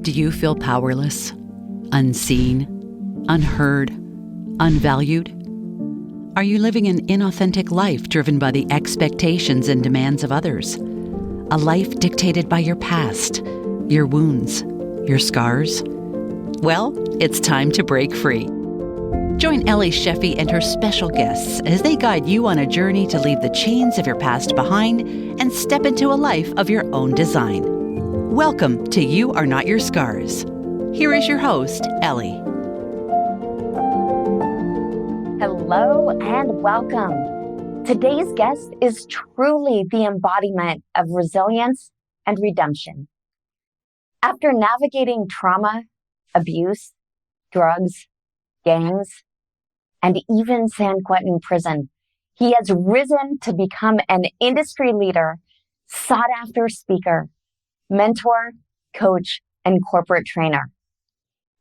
Do you feel powerless, unseen, unheard, unvalued? Are you living an inauthentic life driven by the expectations and demands of others? A life dictated by your past, your wounds, your scars? Well, it's time to break free. Join Ellie Shefi and her special guests as they guide you on a journey to leave the chains of your past behind and step into a life of your own design. Welcome to You Are Not Your Scars. Here is your host, Ellie. Hello and welcome. Today's guest is truly the embodiment of resilience and redemption. After navigating trauma, abuse, drugs, gangs, and even San Quentin prison, he has risen to become an industry leader, sought-after speaker, mentor, coach, and corporate trainer.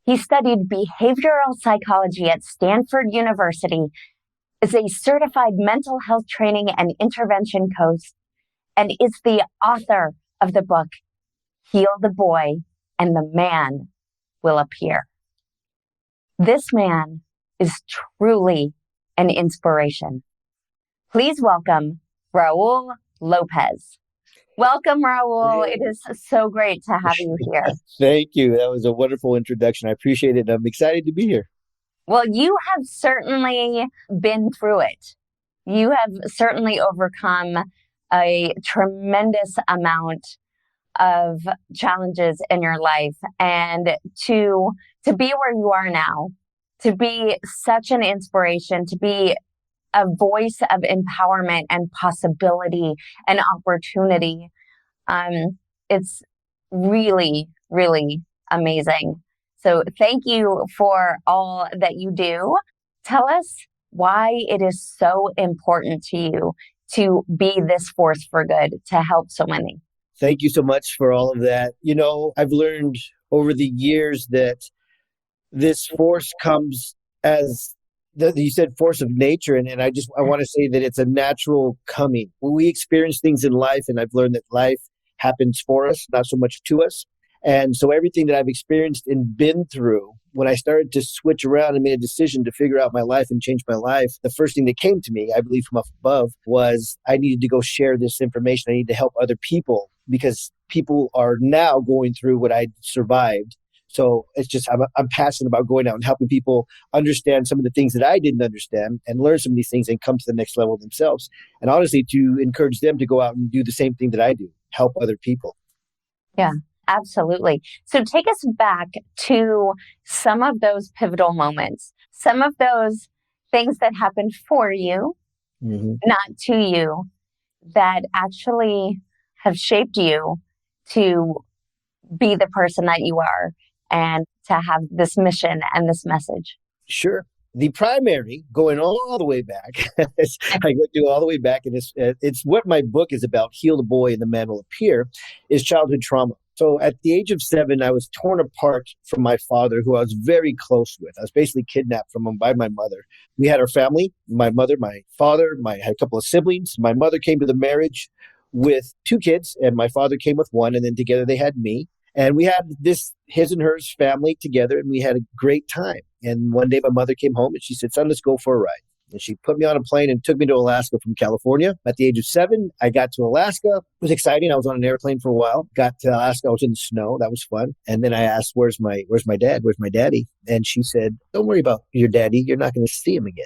He studied behavioral psychology at Stanford University, is a certified mental health training and intervention coach, and is the author of the book, Heal the Boy and the Man Will Appear. This man is truly an inspiration. Please welcome Raul Lopez. Welcome, Raul. It is so great to have you here. Thank you. That was a wonderful introduction. I appreciate it. I'm excited to be here. Well, you have certainly been through it. You have certainly overcome a tremendous amount of challenges in your life. And to be where you are now, to be such an inspiration, to be a voice of empowerment and possibility and opportunity. It's really, really amazing. So thank you for all that you do. Tell us why it is so important to you to be this force for good, to help so many. Thank you so much for all of that. You know, I've learned over the years that this force comes as you said force of nature. And I want to say that it's a natural coming. When we experience things in life, and I've learned that life happens for us, not so much to us. And so everything that I've experienced and been through, when I started to switch around and made a decision to figure out my life and change my life, the first thing that came to me, I believe from up above, was I needed to go share this information. I need to help other people because people are now going through what I survived. So it's just, I'm passionate about going out and helping people understand some of the things that I didn't understand and learn some of these things and come to the next level themselves. And honestly, to encourage them to go out and do the same thing that I do, help other people. Yeah, absolutely. So take us back to some of those pivotal moments, some of those things that happened for you, not to you, that actually have shaped you to be the person that you are and to have this mission and this message. Sure. The primary, going all the way back, I go all the way back, and it's what my book is about, Heal the Boy and the Man Will Appear, is childhood trauma. So at the age of 7, I was torn apart from my father, who I was very close with. I was basically kidnapped from him by my mother. We had our family, my mother, my father, I had a couple of siblings. My mother came to the marriage with 2 kids, and my father came with 1, and then together they had me. And we had this his and hers family together, and we had a great time. And one day my mother came home and she said, "Son, let's go for a ride." And she put me on a plane and took me to Alaska from California. At the age of 7, I got to Alaska. It was exciting. I was on an airplane for a while. Got to Alaska. I was in the snow. That was fun. And then I asked, where's my dad? Where's my daddy? And she said, "Don't worry about your daddy. You're not going to see him again."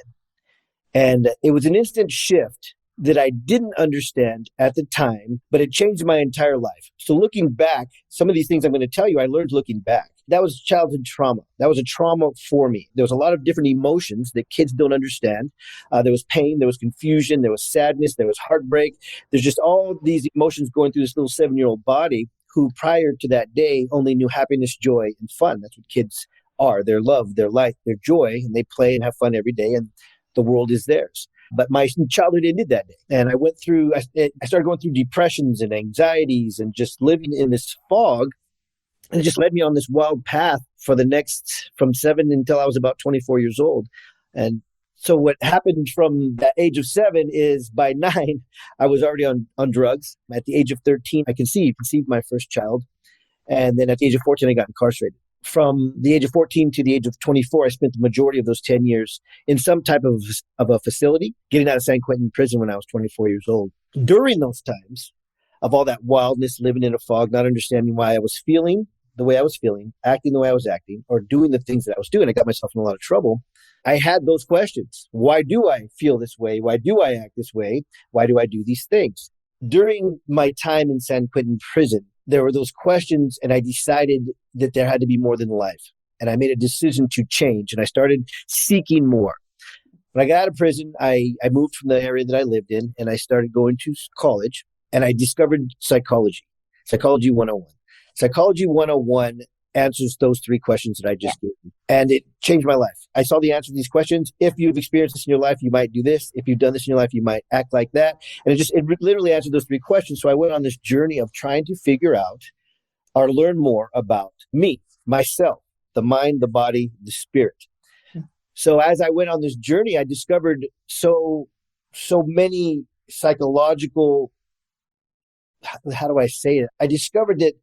And it was an instant shift that I didn't understand at the time, but it changed my entire life. So looking back, some of these things I'm going to tell you, I learned looking back. That was childhood trauma. That was a trauma for me. There was a lot of different emotions that kids don't understand. There was pain, there was confusion, there was sadness, there was heartbreak. There's just all these emotions going through this little 7-year-old body who prior to that day only knew happiness, joy, and fun. That's what kids are. Their love, their life, their joy, and they play and have fun every day, and the world is theirs. But my childhood ended that day. And I started going through depressions and anxieties and just living in this fog. And it just led me on this wild path for the next, from 7 until I was about 24 years old. And so what happened from that age of 7 is by 9, I was already on drugs. At the age of 13, I conceived my first child. And then at the age of 14, I got incarcerated. From the age of 14 to the age of 24, I spent the majority of those 10 years in some type of a facility, getting out of San Quentin prison when I was 24 years old. During those times of all that wildness, living in a fog, not understanding why I was feeling the way I was feeling, acting the way I was acting, or doing the things that I was doing, I got myself in a lot of trouble. I had those questions. Why do I feel this way? Why do I act this way? Why do I do these things? During my time in San Quentin prison, there were those questions, and I decided that there had to be more than life. And I made a decision to change, and I started seeking more. When I got out of prison, I moved from the area that I lived in, and I started going to college, and I discovered psychology, Psychology 101. Psychology 101 answers those three questions that I just gave you. And it changed my life. I saw the answer to these questions. If you've experienced this in your life, you might do this. If you've done this in your life, you might act like that. And it literally answered those three questions. So I went on this journey of trying to figure out or learn more about me, myself, the mind, the body, the spirit. So as I went on this journey, I discovered so many psychological, how do I say it? I discovered that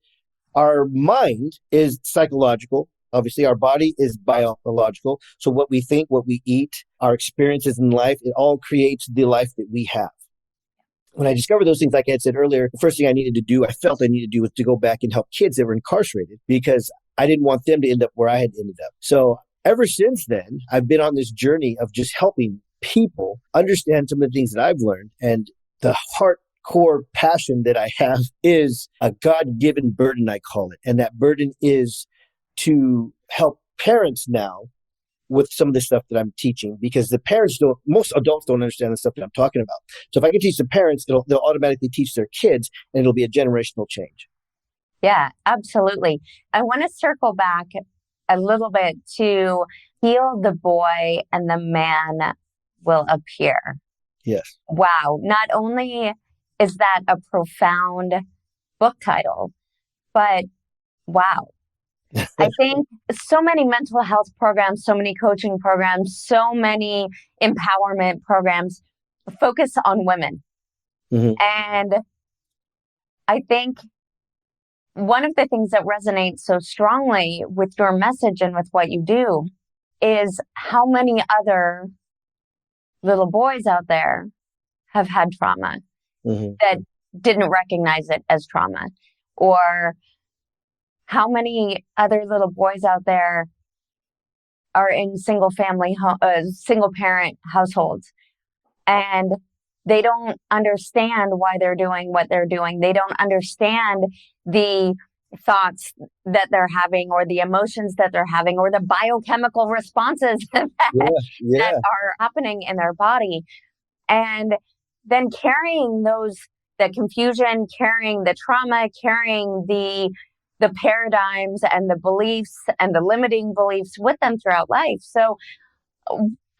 our mind is psychological. Obviously, our body is biological. So what we think, what we eat, our experiences in life, it all creates the life that we have. When I discovered those things, like I had said earlier, the first thing I needed to do, I felt I needed to do, was to go back and help kids that were incarcerated, because I didn't want them to end up where I had ended up. So ever since then, I've been on this journey of just helping people understand some of the things that I've learned. And the hardcore passion that I have is a God-given burden, I call it. And that burden is to help parents now with some of the stuff that I'm teaching, because the parents most adults don't understand the stuff that I'm talking about. So if I can teach the parents, they'll automatically teach their kids, and it'll be a generational change. Yeah, absolutely. I want to circle back a little bit to heal the boy and the man will appear. Yes. Wow. Not only is that a profound book title, but wow. I think so many mental health programs, so many coaching programs, so many empowerment programs focus on women. Mm-hmm. And I think one of the things that resonates so strongly with your message and with what you do is how many other little boys out there have had trauma that didn't recognize it as trauma, or how many other little boys out there are in single parent households, and they don't understand why they're doing what they're doing. They don't understand the thoughts that they're having, or the emotions that they're having, or the biochemical responses that are happening in their body. And then carrying the confusion, carrying the trauma, carrying the paradigms and the beliefs and the limiting beliefs with them throughout life. So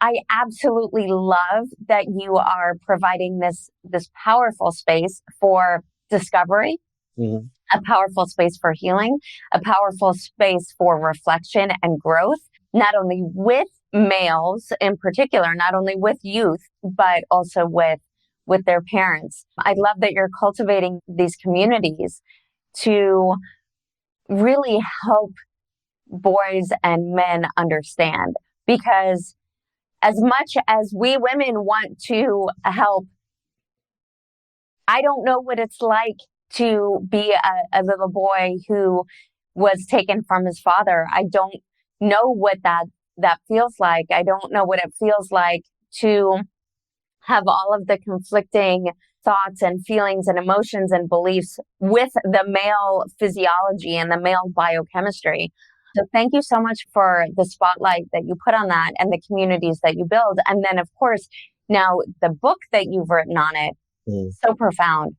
I absolutely love that you are providing this powerful space for discovery, a powerful space for healing, a powerful space for reflection and growth, not only with males in particular, not only with youth, but also with their parents. I love that you're cultivating these communities to really help boys and men understand, because as much as we women want to help, I don't know what it's like to be a little boy who was taken from his father. I don't know what that feels like. I don't know what it feels like to have all of the conflicting thoughts and feelings and emotions and beliefs with the male physiology and the male biochemistry. So thank you so much for the spotlight that you put on that and the communities that you build. And then, of course, now the book that you've written on it, so profound.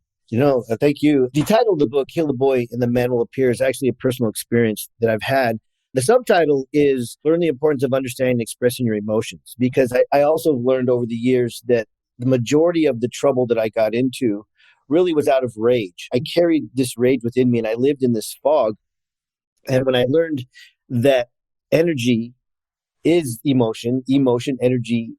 Thank you. The title of the book, Heal the Boy and the Man Will Appear, is actually a personal experience that I've had. The subtitle is Learn the Importance of Understanding and Expressing Your Emotions, because I also learned over the years that the majority of the trouble that I got into really was out of rage. I carried this rage within me, and I lived in this fog. And when I learned that energy is emotion, energy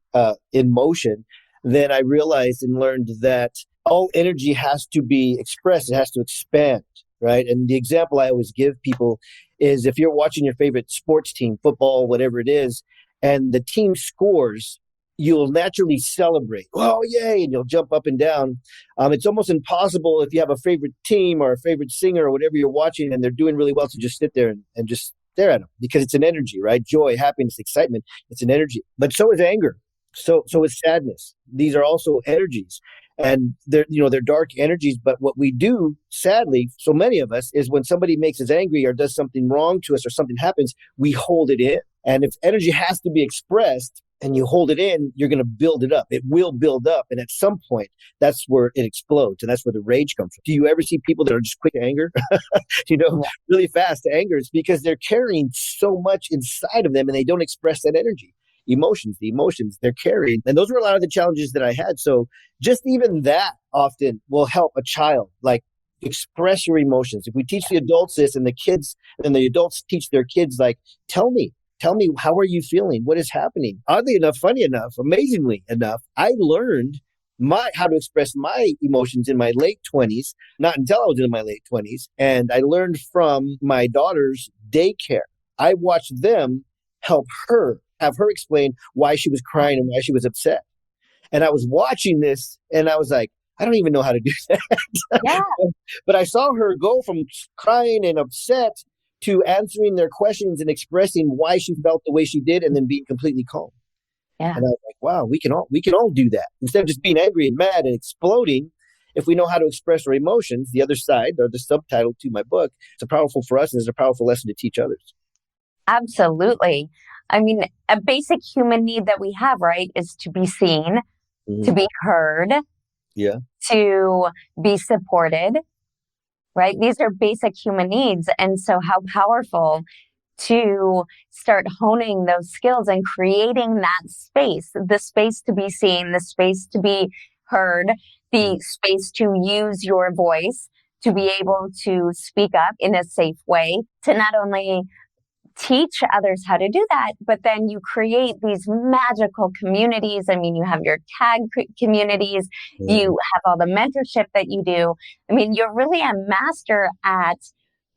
in motion, then I realized and learned that all energy has to be expressed. It has to expand. right? And the example I always give people is if you're watching your favorite sports team, football, whatever it is, and the team scores, you'll naturally celebrate. Oh, yay. And you'll jump up and down. It's almost impossible if you have a favorite team or a favorite singer or whatever you're watching and they're doing really well to just sit there and just stare at them because it's an energy, right? Joy, happiness, excitement. It's an energy. But so is anger. So is sadness. These are also energies. And they're dark energies. But what we do, sadly, so many of us, is when somebody makes us angry or does something wrong to us or something happens, we hold it in. And if energy has to be expressed and you hold it in, you're going to build it up. It will build up. And at some point, that's where it explodes. And that's where the rage comes from. Do you ever see people that are just quick to anger? Really fast to anger? It's because they're carrying so much inside of them and they don't express that energy. The emotions they're carrying. And those were a lot of the challenges that I had. So just even that often will help a child, like express your emotions. If we teach the adults this and the adults teach their kids, like, tell me, how are you feeling? What is happening? Oddly enough, funny enough, amazingly enough, I learned how to express my emotions in my late 20s, not until I was in my late 20s. And I learned from my daughter's daycare. I watched them have her explain why she was crying and why she was upset. And I was watching this and I was like, I don't even know how to do that. Yeah. But I saw her go from crying and upset to answering their questions and expressing why she felt the way she did and then being completely calm. Yeah. And I was like, wow, we can all do that. Instead of just being angry and mad and exploding, if we know how to express our emotions, the other side, or the subtitle to my book, it's powerful for us and it's a powerful lesson to teach others. Absolutely. I mean, a basic human need that we have, right, is to be seen, to be heard, to be supported, right? These are basic human needs. And so how powerful to start honing those skills and creating that space, the space to be seen, the space to be heard, the space to use your voice, to be able to speak up in a safe way, to not only teach others how to do that, but then you create these magical communities. I mean, you have your tag communities, you have all the mentorship that you do. I mean, you're really a master at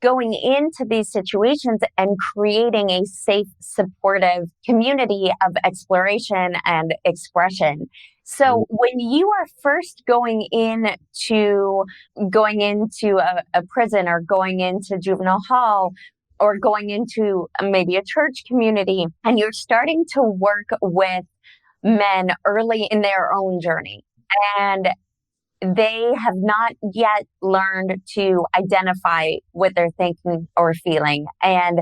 going into these situations and creating a safe, supportive community of exploration and expression. So when you are first going into a prison or going into juvenile hall, or going into maybe a church community, and you're starting to work with men early in their own journey, and they have not yet learned to identify what they're thinking or feeling, and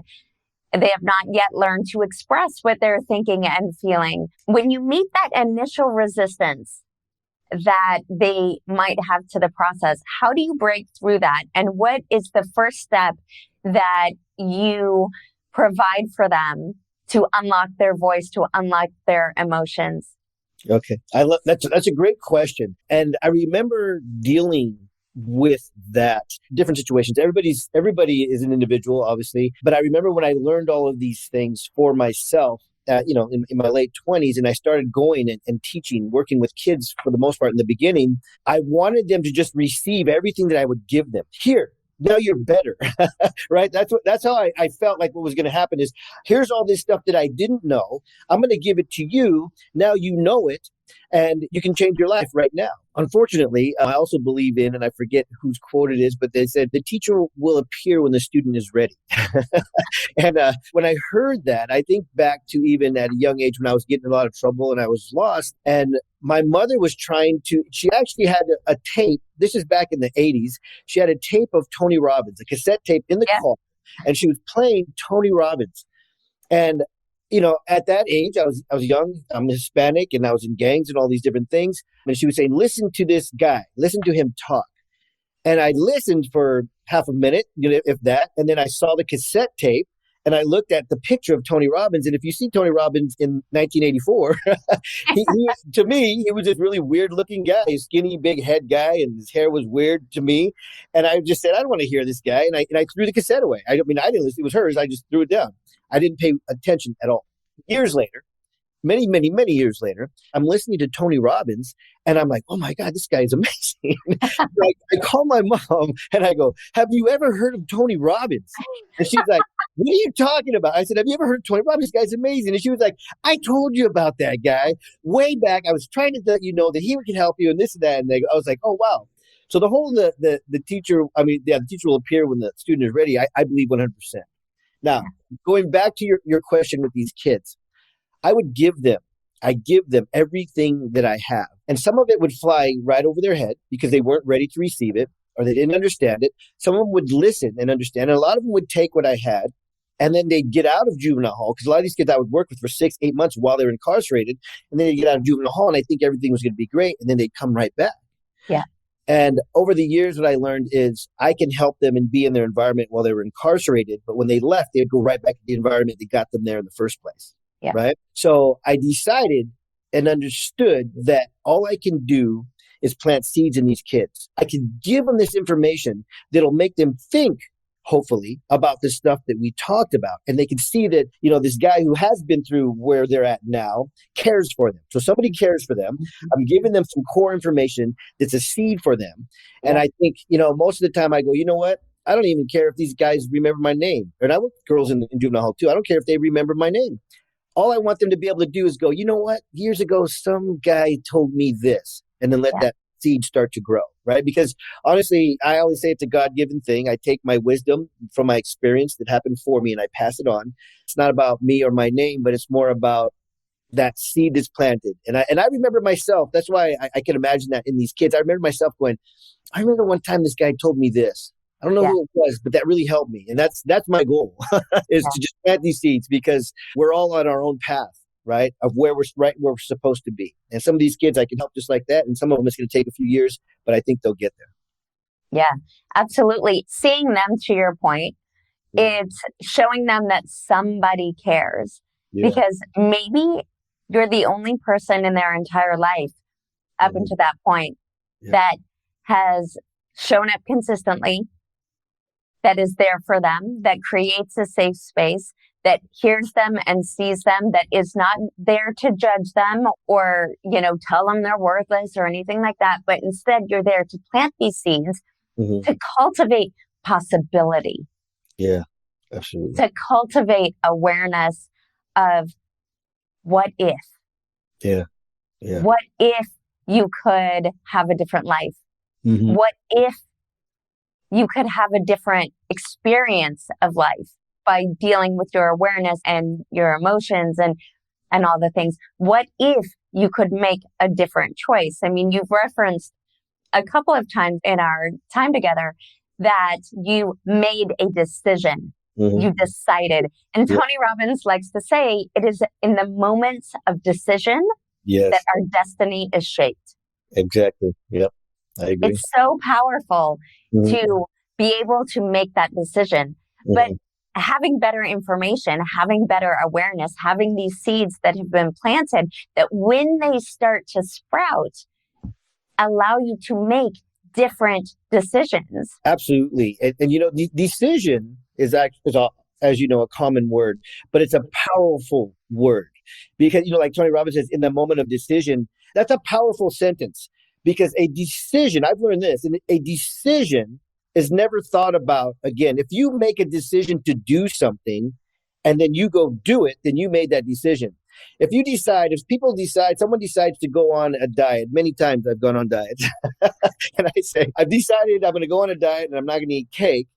they have not yet learned to express what they're thinking and feeling. When you meet that initial resistance that they might have to the process, how do you break through that? And what is the first step that you provide for them to unlock their voice, to unlock their emotions? Okay. I love that's a great question. And I remember dealing with that different situations. Everybody is an individual, obviously, but I remember when I learned all of these things for myself, in my late 20s, and I started going and teaching, working with kids for the most part in the beginning, I wanted them to just receive everything that I would give them. Here, now you're better, right? That's how I felt like what was going to happen is, here's all this stuff that I didn't know. I'm going to give it to you. Now you know it, and you can change your life right now. Unfortunately, I also believe in, and I forget whose quote it is, but they said, the teacher will appear when the student is ready. And when I heard that, I think back to even at a young age when I was getting in a lot of trouble and I was lost. And my mother was she actually had a tape. This is back in the 80s. She had a tape of Tony Robbins, a cassette tape in the car, and she was playing Tony Robbins. And at that age, I was young, I'm Hispanic, and I was in gangs and all these different things. And she was saying, listen to this guy, listen to him talk. And I listened for half a minute, if that. And then I saw the cassette tape and I looked at the picture of Tony Robbins. And if you see Tony Robbins in 1984, to me, he was this really weird looking guy, a skinny, big head guy, and his hair was weird to me. And I just said, I don't want to hear this guy. And I threw the cassette away. I didn't listen. It was hers. I just threw it down. I didn't pay attention at all. Years later, many, many, many years later, I'm listening to Tony Robbins and I'm like, oh my God, this guy is amazing. Like, I call my mom and I go, have you ever heard of Tony Robbins? And she's like, what are you talking about? I said, have you ever heard of Tony Robbins? This guy's amazing. And she was like, I told you about that guy way back. I was trying to let you know that he can help you and this and that. And I was like, oh, wow. So the whole, the teacher, the teacher will appear when the student is ready. I believe 100%. Now, going back to your question with these kids, I give them everything that I have. And some of it would fly right over their head because they weren't ready to receive it or they didn't understand it. Some of them would listen and understand. And a lot of them would take what I had and then they'd get out of juvenile hall because a lot of these kids I would work with for 6-8 months while they were incarcerated. And then they'd get out of juvenile hall and I think everything was going to be great. And then they'd come right back. Yeah. And over the years, what I learned is I can help them and be in their environment while they were incarcerated. But when they left, they'd go right back to the environment that got them there in the first place. Yeah. Right. So I decided and understood that all I can do is plant seeds in these kids. I can give them this information that'll make them think, hopefully, about the stuff that we talked about. And they can see that, this guy who has been through where they're at now cares for them. So somebody cares for them. I'm giving them some core information that's a seed for them. And I think, most of the time I go, you know what? I don't even care if these guys remember my name. And I work with girls in juvenile hall too. I don't care if they remember my name. All I want them to be able to do is go, you know what? Years ago, some guy told me this, and then let that seed start to grow, right? Because honestly, I always say it's a God-given thing. I take my wisdom from my experience that happened for me and I pass it on. It's not about me or my name, but it's more about that seed that's planted. And I remember myself. That's why I can imagine that in these kids. I remember myself going, I remember one time this guy told me this. I don't know who it was, but that really helped me. And that's my goal is to just plant these seeds because we're all on our own path, right? Of where we're supposed to be. And some of these kids I can help just like that. And some of them it's going to take a few years, but I think they'll get there. Yeah, absolutely. Seeing them, to your point, it's showing them that somebody cares because maybe you're the only person in their entire life up until that point that has shown up consistently, that is there for them, that creates a safe space, that hears them and sees them, that is not there to judge them or, tell them they're worthless or anything like that. But instead, you're there to plant these seeds, to cultivate possibility. Yeah, absolutely. To cultivate awareness of what if. Yeah. Yeah. What if you could have a different life? What if you could have a different experience of life by dealing with your awareness and your emotions and all the things? What if you could make a different choice? I mean, you've referenced a couple of times in our time together that you made a decision. You decided. And Tony Robbins likes to say it is in the moments of decision that our destiny is shaped. Exactly. Yep. I agree. It's so powerful to be able to make that decision. But having better information, having better awareness, having these seeds that have been planted, that when they start to sprout, allow you to make different decisions. Absolutely. And decision is actually, as you know, a common word, but it's a powerful word because, like Tony Robbins says, in the moment of decision, that's a powerful sentence because a decision, I've learned this, and a decision is never thought about again. If you make a decision to do something and then you go do it, then you made that decision. If someone decides to go on a diet, many times I've gone on diets, and I say, I've decided I'm going to go on a diet and I'm not going to eat cake.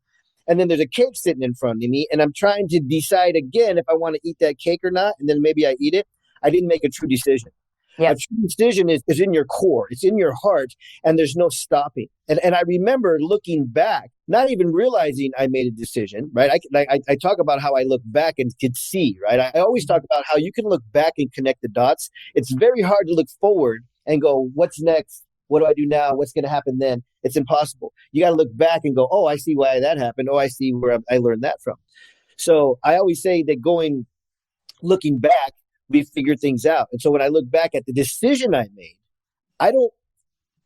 And then there's a cake sitting in front of me and I'm trying to decide again if I want to eat that cake or not. And then maybe I eat it. I didn't make a true decision. A true decision is in your core. It's in your heart and there's no stopping. And I remember looking back, not even realizing I made a decision, right? I talk about how I look back and could see, right? I always talk about how you can look back and connect the dots. It's very hard to look forward and go, what's next? What do I do now? What's going to happen then? It's impossible. You got to look back and go, oh, I see why that happened. Oh, I see where I learned that from. So I always say that looking back, we figure things out. And so when I look back at the decision I made, I don't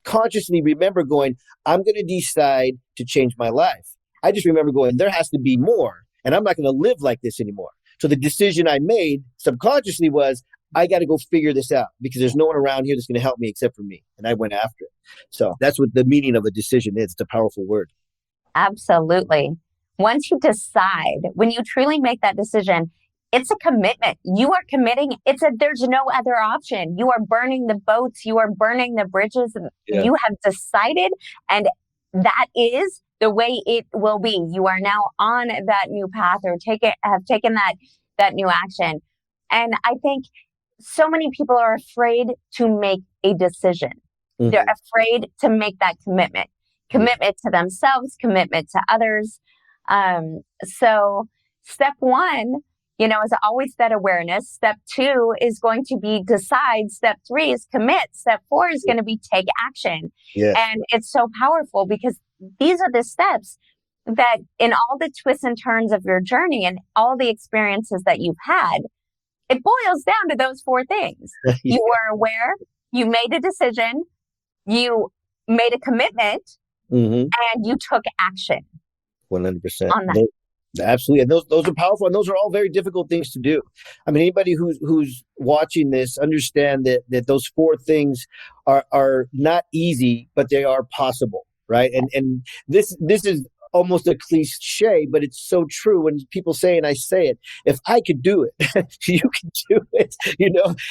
consciously remember going, I'm going to decide to change my life. I just remember going, there has to be more, and I'm not going to live like this anymore. So the decision I made subconsciously was, I got to go figure this out because there's no one around here that's going to help me except for me. And I went after it. So that's what the meaning of a decision is. It's a powerful word. Absolutely. Once you decide, when you truly make that decision, it's a commitment. You are committing. There's no other option. You are burning the boats. You are burning the bridges. Yeah. You have decided, and that is the way it will be. You are now on that new path, or have taken that new action. And I think so many people are afraid to make a decision. Mm-hmm. They're afraid to make that commitment to themselves, commitment to others. So step one, is always that awareness. Step two is going to be decide. Step three is commit. Step four is going to be take action. Yes. And it's so powerful because these are the steps that in all the twists and turns of your journey and all the experiences that you've had, it boils down to those four things. Yeah. You were aware, you made a decision, you made a commitment, and you took action. 100% on that. Absolutely. And those are powerful, and those are all very difficult things to do. I mean, anybody who's watching this, understand that those four things are not easy, but they are possible, right? And this is almost a cliche, but it's so true when people say, and I say it, if I could do it, you can do it.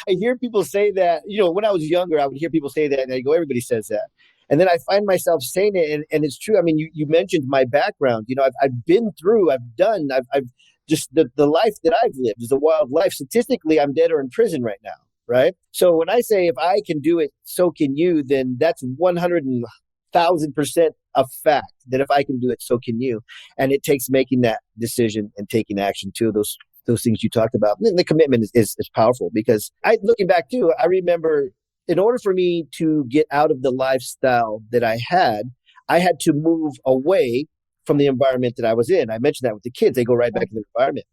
I hear people say that, when I was younger, I would hear people say that and I go, everybody says that. And then I find myself saying it, and it's true. I mean, you mentioned my background. I've been through, I've just the life that I've lived is a wild life. Statistically, I'm dead or in prison right now, right? So when I say if I can do it, so can you, then that's 100,000% a fact that if I can do it, so can you. And it takes making that decision and taking action too. Those things you talked about. And the commitment is powerful because looking back too, I remember in order for me to get out of the lifestyle that I had to move away from the environment that I was in. I mentioned that with the kids, they go right back in the environment.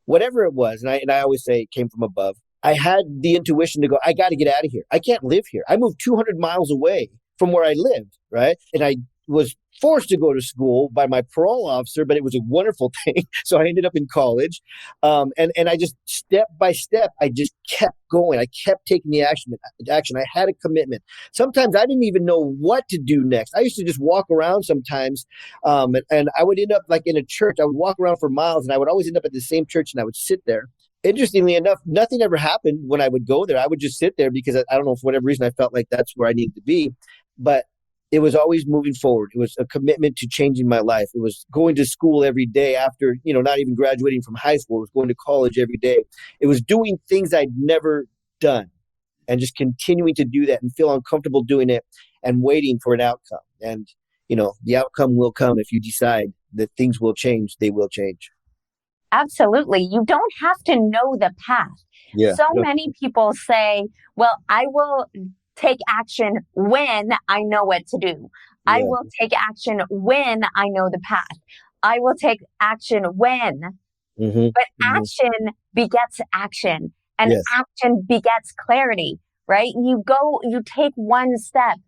Whatever it was, and I always say it came from above, I had the intuition to go, I got to get out of here. I can't live here. I moved 200 miles away from where I lived, right? And I was forced to go to school by my parole officer, but it was a wonderful thing. So I ended up in college. And I just step by step, I just kept going. I kept taking the action. I had a commitment. Sometimes I didn't even know what to do next. I used to just walk around sometimes. And I would end up like in a church. I would walk around for miles and I would always end up at the same church and I would sit there. Interestingly enough, nothing ever happened when I would go there. I would just sit there because I don't know, for whatever reason, I felt like that's where I needed to be. But it was always moving forward. It was a commitment to changing my life. It was going to school every day after, not even graduating from high school. It was going to college every day. It was doing things I'd never done and just continuing to do that and feel uncomfortable doing it and waiting for an outcome. And, the outcome will come if you decide that things will change. They will change. Absolutely. You don't have to know the path. Yeah. So many people say, well, I will take action when I know what to do. Yeah. I will take action when I know the path. I will take action when. But action begets action, and action begets clarity, right? You take one step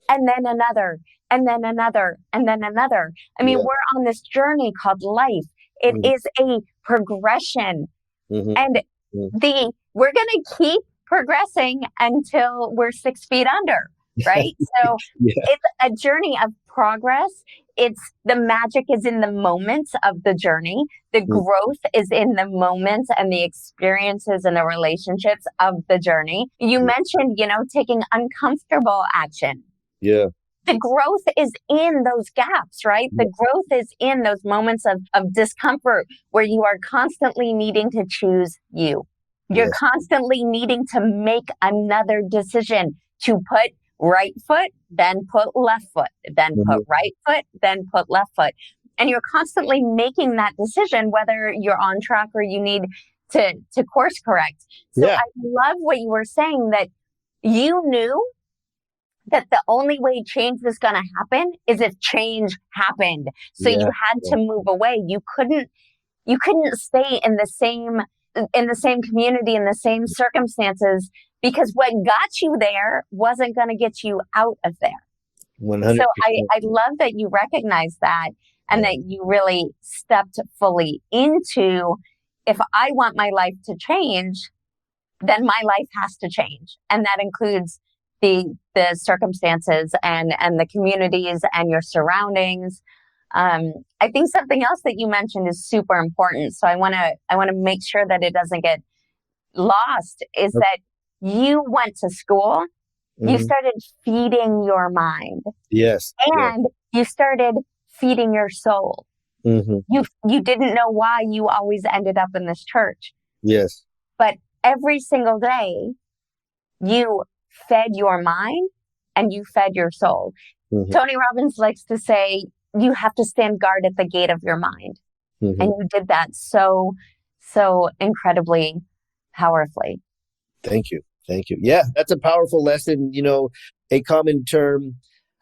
and then another, and then another, and then another. I mean, we're on this journey called life. It is a progression, and we're going to keep progressing until we're 6 feet under, right? So it's a journey of progress. The magic is in the moments of the journey. The growth is in the moments and the experiences and the relationships of the journey. You mentioned, taking uncomfortable action. Yeah. The growth is in those gaps, right? The growth is in those moments of discomfort where you are constantly needing to choose you. You're constantly needing to make another decision to put right foot, then put left foot, then put right foot, then put left foot. And you're constantly making that decision, whether you're on track or you need to course correct. So I love what you were saying, that you knew that the only way change was going to happen is if change happened. So you had to move away. You couldn't stay in the same community, in the same circumstances, because what got you there wasn't going to get you out of there. 100%. So I love that you recognize that, and that you really stepped fully into, if I want my life to change, then my life has to change. And that includes the circumstances and the communities and your surroundings. I think something else that you mentioned is super important. So I want to make sure that it doesn't get lost, is that you went to school, you started feeding your mind. Yes. And you started feeding your soul. You didn't know why you always ended up in this church. Yes. But every single day, you fed your mind and you fed your soul. Tony Robbins likes to say, you have to stand guard at the gate of your mind. And you did that so incredibly powerfully. Thank you. Thank you. Yeah, that's a powerful lesson. A common term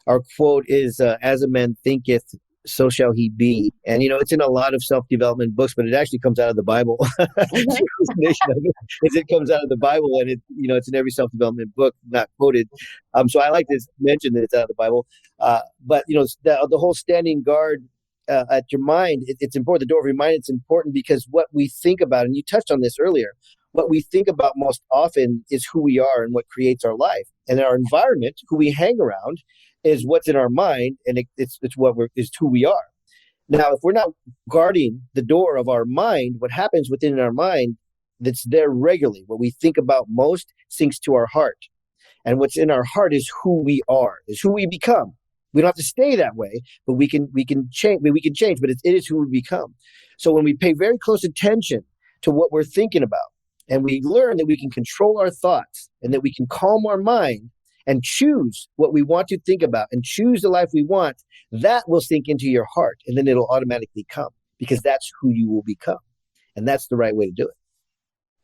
or quote is, as a man thinketh, so shall he be. And, it's in a lot of self-development books, but it actually comes out of the Bible. It comes out of the Bible, and it's in every self-development book, not quoted. So I like to mention that it's out of the Bible. But, the whole standing guard at your mind, it's important. The door of your mind, it's important because what we think about, and you touched on this earlier, what we think about most often is who we are and what creates our life. And our environment, who we hang around, is what's in our mind, and it's who we are. Now, if we're not guarding the door of our mind, what happens within our mind that's there regularly, what we think about most sinks to our heart. And what's in our heart is who we are, is who we become. We don't have to stay that way, but we can change. But it is who we become. So when we pay very close attention to what we're thinking about, and we learn that we can control our thoughts and that we can calm our mind and choose what we want to think about and choose the life we want, that will sink into your heart, and then it'll automatically come, because that's who you will become. And that's the right way to do it.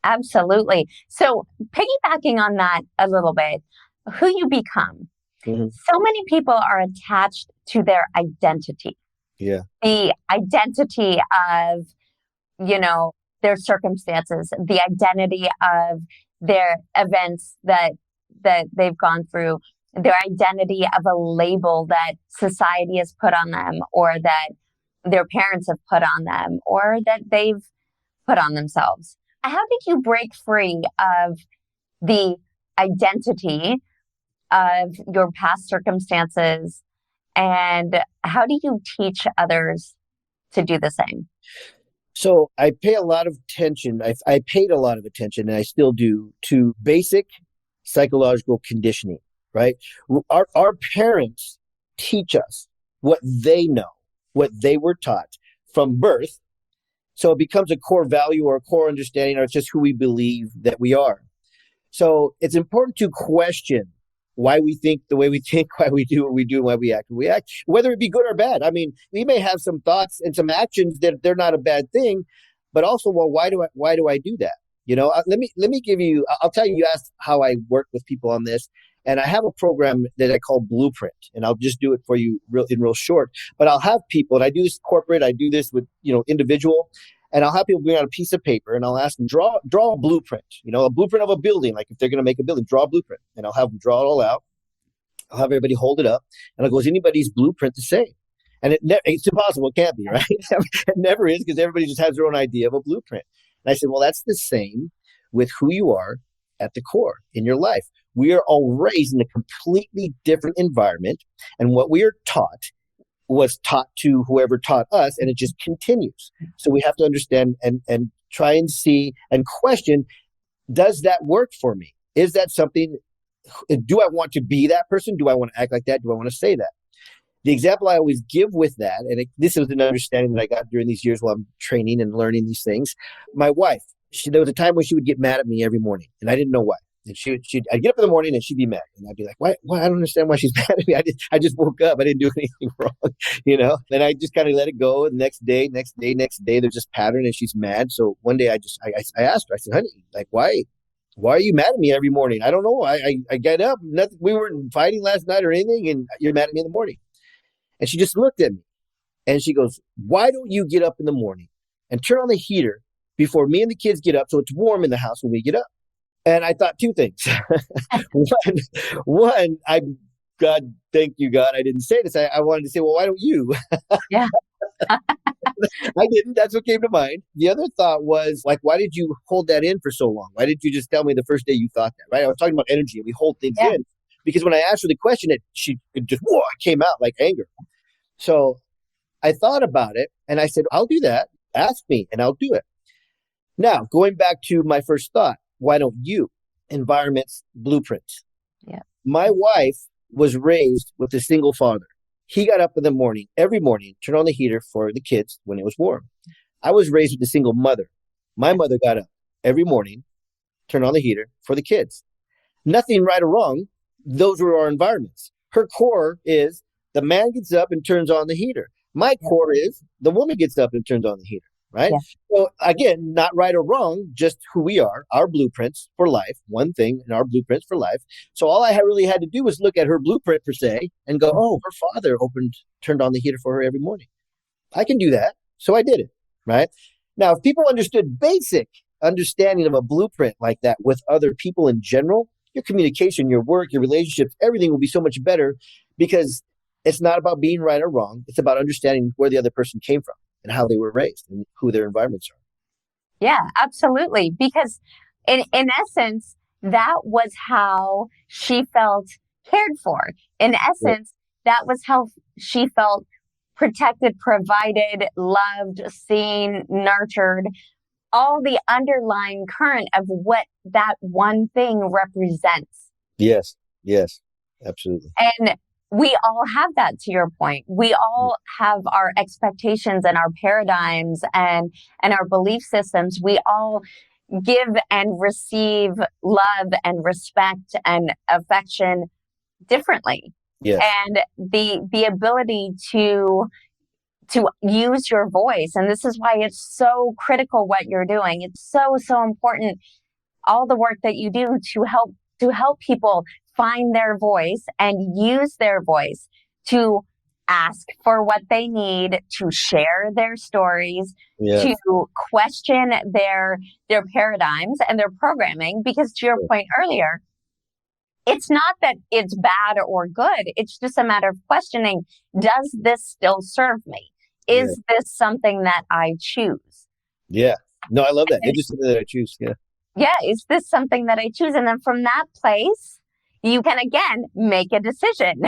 Absolutely. So piggybacking on that a little bit, who you become. So many people are attached to their identity. Yeah. The identity of, their circumstances, the identity of their events that they've gone through, their identity of a label that society has put on them, or that their parents have put on them, or that they've put on themselves. How did you break free of the identity of your past circumstances, and how do you teach others to do the same? So I pay a lot of attention. I paid a lot of attention, and I still do, to basic psychological conditioning, right? Our parents teach us what they know, what they were taught from birth. So it becomes a core value or a core understanding, or it's just who we believe that we are. So it's important to question why we think the way we think, why we do what we do, and why we act, whether it be good or bad. I mean, we may have some thoughts and some actions that they're not a bad thing, but also, well, why do I do that? Let me give you, I'll tell you, you asked how I work with people on this. And I have a program that I call Blueprint, and I'll just do it for you real short. But I'll have people, and I do this corporate, I do this with, individual, and I'll have people bring out a piece of paper, and I'll ask them, draw a blueprint, a blueprint of a building. Like if they're going to make a building, draw a blueprint, and I'll have them draw it all out. I'll have everybody hold it up, and I'll go, is anybody's blueprint the same? And it's impossible. It can't be, right? It never is, because everybody just has their own idea of a blueprint. And I said, well, that's the same with who you are at the core in your life. We are all raised in a completely different environment, and what we are taught was taught to whoever taught us, and it just continues. So we have to understand and try and see and question, does that work for me? Is that something, do I want to be that person? Do I want to act like that? Do I want to say that? The example I always give with that, and this was an understanding that I got during these years while I'm training and learning these things. My wife, there was a time when she would get mad at me every morning, and I didn't know why. And I'd get up in the morning and she'd be mad, and I'd be like, "Why? I don't understand why she's mad at me. I just woke up. I didn't do anything wrong, Then I just kind of let it go. The next day, there's this pattern, and she's mad. So one day I asked her. I said, "Honey, like why are you mad at me every morning? I don't know. I get up. Nothing. We weren't fighting last night or anything, and you're mad at me in the morning." And she just looked at me, and she goes, "Why don't you get up in the morning and turn on the heater before me and the kids get up, so it's warm in the house when we get up?" And I thought two things. One, thank you, God, I didn't say this. I wanted to say, well, why don't you? Yeah. I didn't. That's what came to mind. The other thought was like, why did you hold that in for so long? Why didn't you just tell me the first day you thought that? Right? I was talking about energy, and we hold things Yeah. in because when I asked her the question, it just whoa, it came out like anger. So I thought about it, and I said, I'll do that. Ask me, and I'll do it. Now, going back to my first thought, why don't you? Environments, blueprints. Yeah. My wife was raised with a single father. He got up in the morning, every morning, turned on the heater for the kids when it was warm. I was raised with a single mother. My mother got up every morning, turned on the heater for the kids. Nothing right or wrong. Those were our environments. Her core is the man gets up and turns on the heater. My core is the woman gets up and turns on the heater, right? Yeah. So again, not right or wrong, just who we are, our blueprints for life, one thing in our blueprints for life. So all I really had to do was look at her blueprint per se and go, oh, her father turned on the heater for her every morning. I can do that. So I did it, right? Now, if people understood basic understanding of a blueprint like that with other people in general, your communication, your work, your relationships, everything will be so much better because it's not about being right or wrong. It's about understanding where the other person came from and how they were raised and who their environments are. Yeah, absolutely. Because in essence, that was how she felt cared for. In essence, that was how she felt protected, provided, loved, seen, nurtured, all the underlying current of what that one thing represents. Yes, absolutely. And we all have that, to your point. We all have our expectations and our paradigms and our belief systems. We all give and receive love and respect and affection differently. Yes. And the ability to use your voice. And this is why it's so critical what you're doing. It's so important. All the work that you do to help people find their voice and use their voice to ask for what they need, to share their stories, Yes. to question their paradigms and their programming. Because to your point earlier, it's not that it's bad or good. It's just a matter of questioning, does this still serve me? Is this something that I choose? Yeah. No, I love that. It's just something that I choose. Yeah. Yeah. Is this something that I choose? And then from that place, you can again make a decision.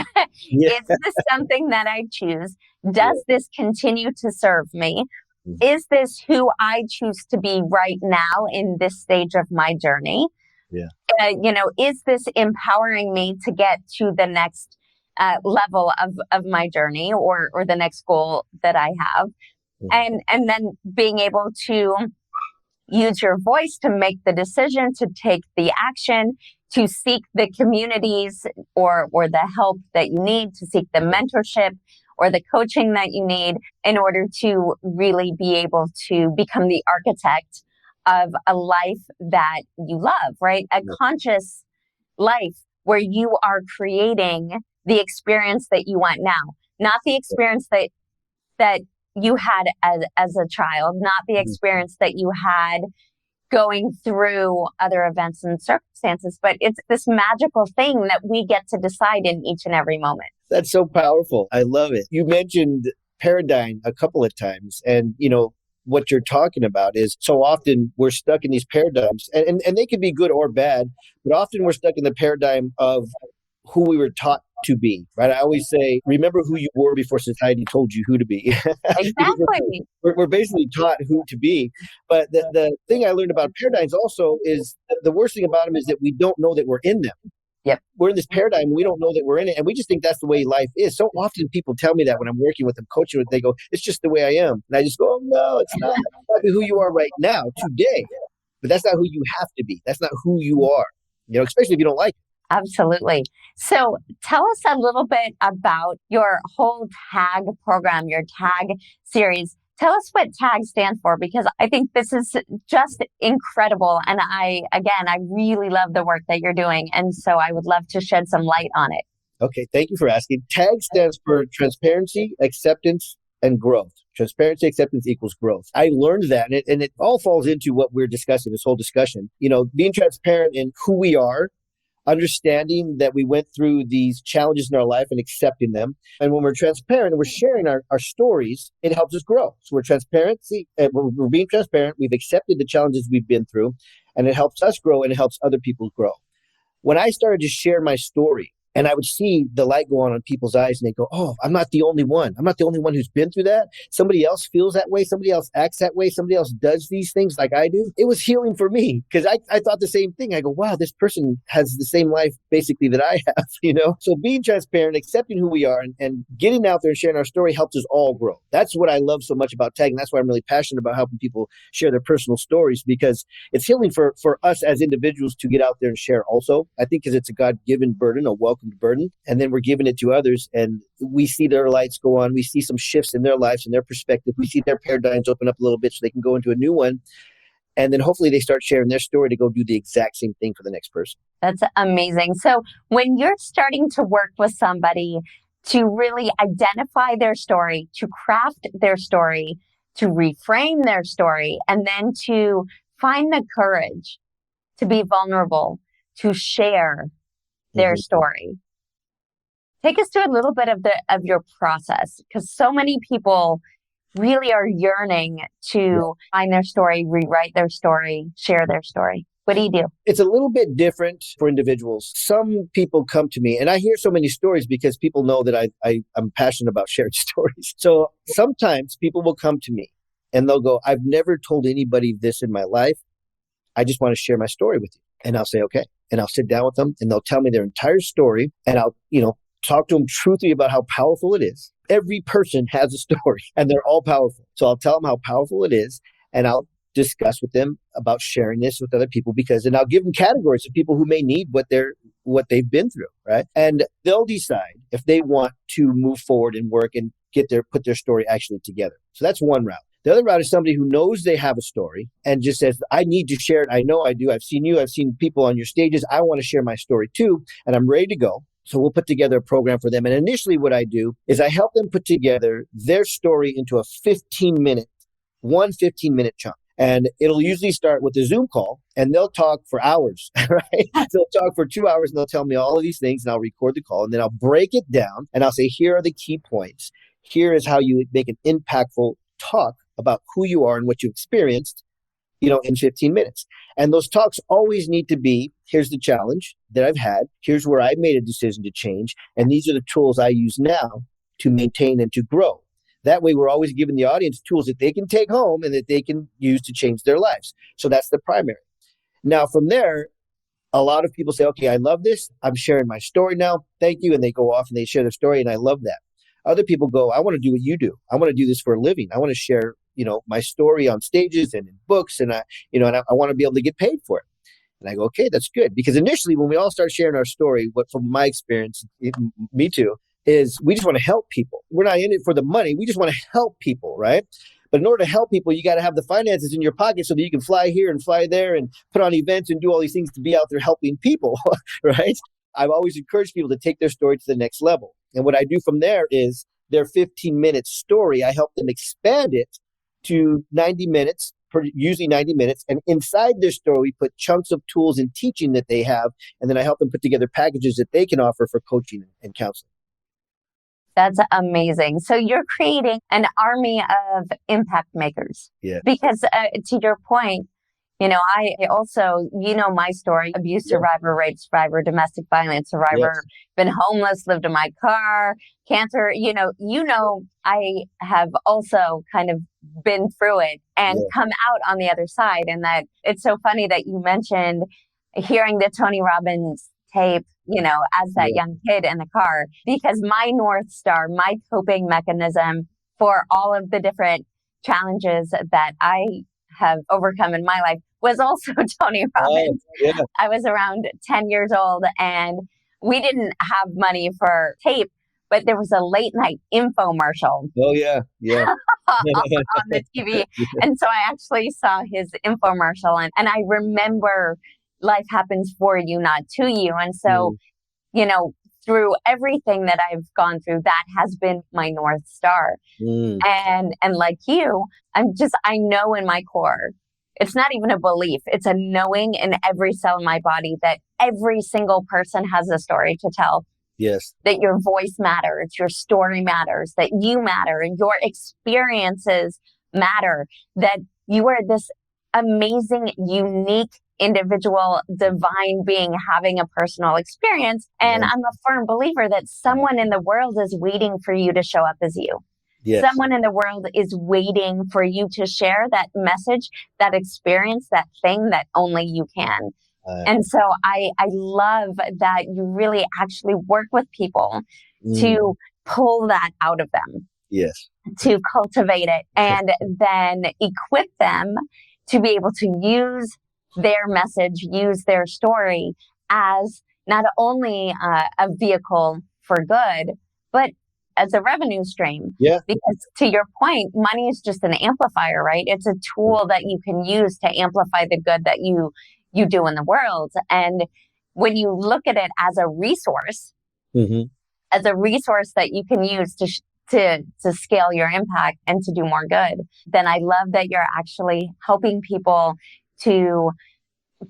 Yeah. Is this something that I choose? Does this continue to serve me? Mhm. Is this who I choose to be right now in this stage of my journey? Yeah. Is this empowering me to get to the next level of my journey or the next goal that I have? Mhm. And then being able to use your voice to make the decision, to take the action, to seek the communities or the help that you need, to seek the mentorship or the coaching that you need in order to really be able to become the architect of a life that you love, right? A conscious life where you are creating the experience that you want now, not the experience that you had as a child, not the experience that you had going through other events and circumstances, but it's this magical thing that we get to decide in each and every moment. That's so powerful. I love it. You mentioned paradigm a couple of times, and what you're talking about is so often we're stuck in these paradigms, and they can be good or bad, but often we're stuck in the paradigm of who we were taught to be, right? I always say, remember who you were before society told you who to be. Exactly. we're basically taught who to be. But the thing I learned about paradigms also is the worst thing about them is that we don't know that we're in them. Yep. We're in this paradigm. We don't know that we're in it. And we just think that's the way life is. So often people tell me that when I'm working with them, coaching with them, they go, it's just the way I am. And I just go, oh, no, it's not. It's not who you are right now, today. But that's not who you have to be. That's not who you are, especially if you don't like it. Absolutely. So tell us a little bit about your whole TAG program, your TAG series. Tell us what TAG stands for, because I think this is just incredible. And I really love the work that you're doing. And so I would love to shed some light on it. Okay. Thank you for asking. TAG stands for transparency, acceptance, and growth. Transparency, acceptance equals growth. I learned that, and it all falls into what we're discussing, this whole discussion. Being transparent in who we are, understanding that we went through these challenges in our life and accepting them. And when we're transparent and we're sharing our stories, it helps us grow. So we're transparency, we're being transparent. We've accepted the challenges we've been through, and it helps us grow and it helps other people grow. When I started to share my story, and I would see the light go on people's eyes and they go, oh, I'm not the only one. I'm not the only one who's been through that. Somebody else feels that way. Somebody else acts that way. Somebody else does these things like I do. It was healing for me because I thought the same thing. I go, wow, this person has the same life basically that I have, you know? So being transparent, accepting who we are and getting out there and sharing our story helps us all grow. That's what I love so much about tagging. That's why I'm really passionate about helping people share their personal stories, because it's healing for us as individuals to get out there and share also. I think because it's a God-given burden, a welcomed burden, and then we're giving it to others and we see their lights go on. We see some shifts in their lives and their perspective. We see their paradigms open up a little bit so they can go into a new one. And then hopefully they start sharing their story to go do the exact same thing for the next person. That's amazing. So when you're starting to work with somebody to really identify their story, to craft their story, to reframe their story, and then to find the courage to be vulnerable, to share their story. Take us through a little bit of your process, because so many people really are yearning to find their story, rewrite their story, share their story. What do you do? It's a little bit different for individuals. Some people come to me, and I hear so many stories because people know that I'm passionate about sharing stories. So sometimes people will come to me and they'll go, I've never told anybody this in my life. I just want to share my story with you. And I'll say, okay. And I'll sit down with them and they'll tell me their entire story. And I'll, talk to them truthfully about how powerful it is. Every person has a story and they're all powerful. So I'll tell them how powerful it is. And I'll discuss with them about sharing this with other people and I'll give them categories of people who may need what they've been through. Right. And they'll decide if they want to move forward and work and put their story actually together. So that's one route. The other route is somebody who knows they have a story and just says, I need to share it. I know I do. I've seen you. I've seen people on your stages. I want to share my story too. And I'm ready to go. So we'll put together a program for them. And initially what I do is I help them put together their story into a 15-minute chunk. And it'll usually start with a Zoom call and they'll talk for hours, right? They'll talk for 2 hours and they'll tell me all of these things and I'll record the call and then I'll break it down and I'll say, here are the key points. Here is how you make an impactful talk about who you are and what you experienced, in 15 minutes. And those talks always need to be, here's the challenge that I've had. Here's where I made a decision to change. And these are the tools I use now to maintain and to grow. That way, we're always giving the audience tools that they can take home and that they can use to change their lives. So that's the primary. Now, from there, a lot of people say, okay, I love this. I'm sharing my story now. Thank you. And they go off and they share their story. And I love that. Other people go, I want to do what you do. I want to do this for a living. I want to share, my story on stages and in books. And I want to be able to get paid for it. And I go, okay, that's good. Because initially when we all start sharing our story, what from my experience, me too, is we just want to help people. We're not in it for the money. We just want to help people, right? But in order to help people, you got to have the finances in your pocket so that you can fly here and fly there and put on events and do all these things to be out there helping people, right? I've always encouraged people to take their story to the next level. And what I do from there is their 15-minute story, I help them expand it to 90 minutes, usually 90 minutes. And inside their story, we put chunks of tools and teaching that they have. And then I help them put together packages that they can offer for coaching and counseling. That's amazing. So you're creating an army of impact makers. Yeah. Because to your point, I also, my story, abuse survivor, rape survivor, domestic violence survivor, been homeless, lived in my car, cancer, I have also kind of been through it and come out on the other side. And that it's so funny that you mentioned hearing the Tony Robbins tape, as that young kid in the car, because my North Star, my coping mechanism for all of the different challenges that I have overcome in my life was also Tony Robbins. I was around 10 years old and we didn't have money for tape, but there was a late night infomercial. Oh, yeah. On the TV. And so I actually saw his infomercial and I remember life happens for you, not to you. And so, through everything that I've gone through, that has been my North Star. And like you, I know in my core It's not even a belief. It's a knowing in every cell in my body that every single person has a story to tell. Yes. That your voice matters, your story matters, that you matter, and your experiences matter, that you are this amazing, unique, individual, divine being having a personal experience. And I'm a firm believer that someone in the world is waiting for you to show up as you. Yes. Someone in the world is waiting for you to share that message, that experience, that thing that only you can. And so I love that you really actually work with people to pull that out of them. Yes. To cultivate it and then equip them to be able to use their message, use their story as not only a vehicle for good, but as a revenue stream. Yeah. Because to your point, money is just an amplifier, right? It's a tool that you can use to amplify the good that you do in the world. And when you look at it as a resource, as a resource that you can use to scale your impact and to do more good, then I love that you're actually helping people to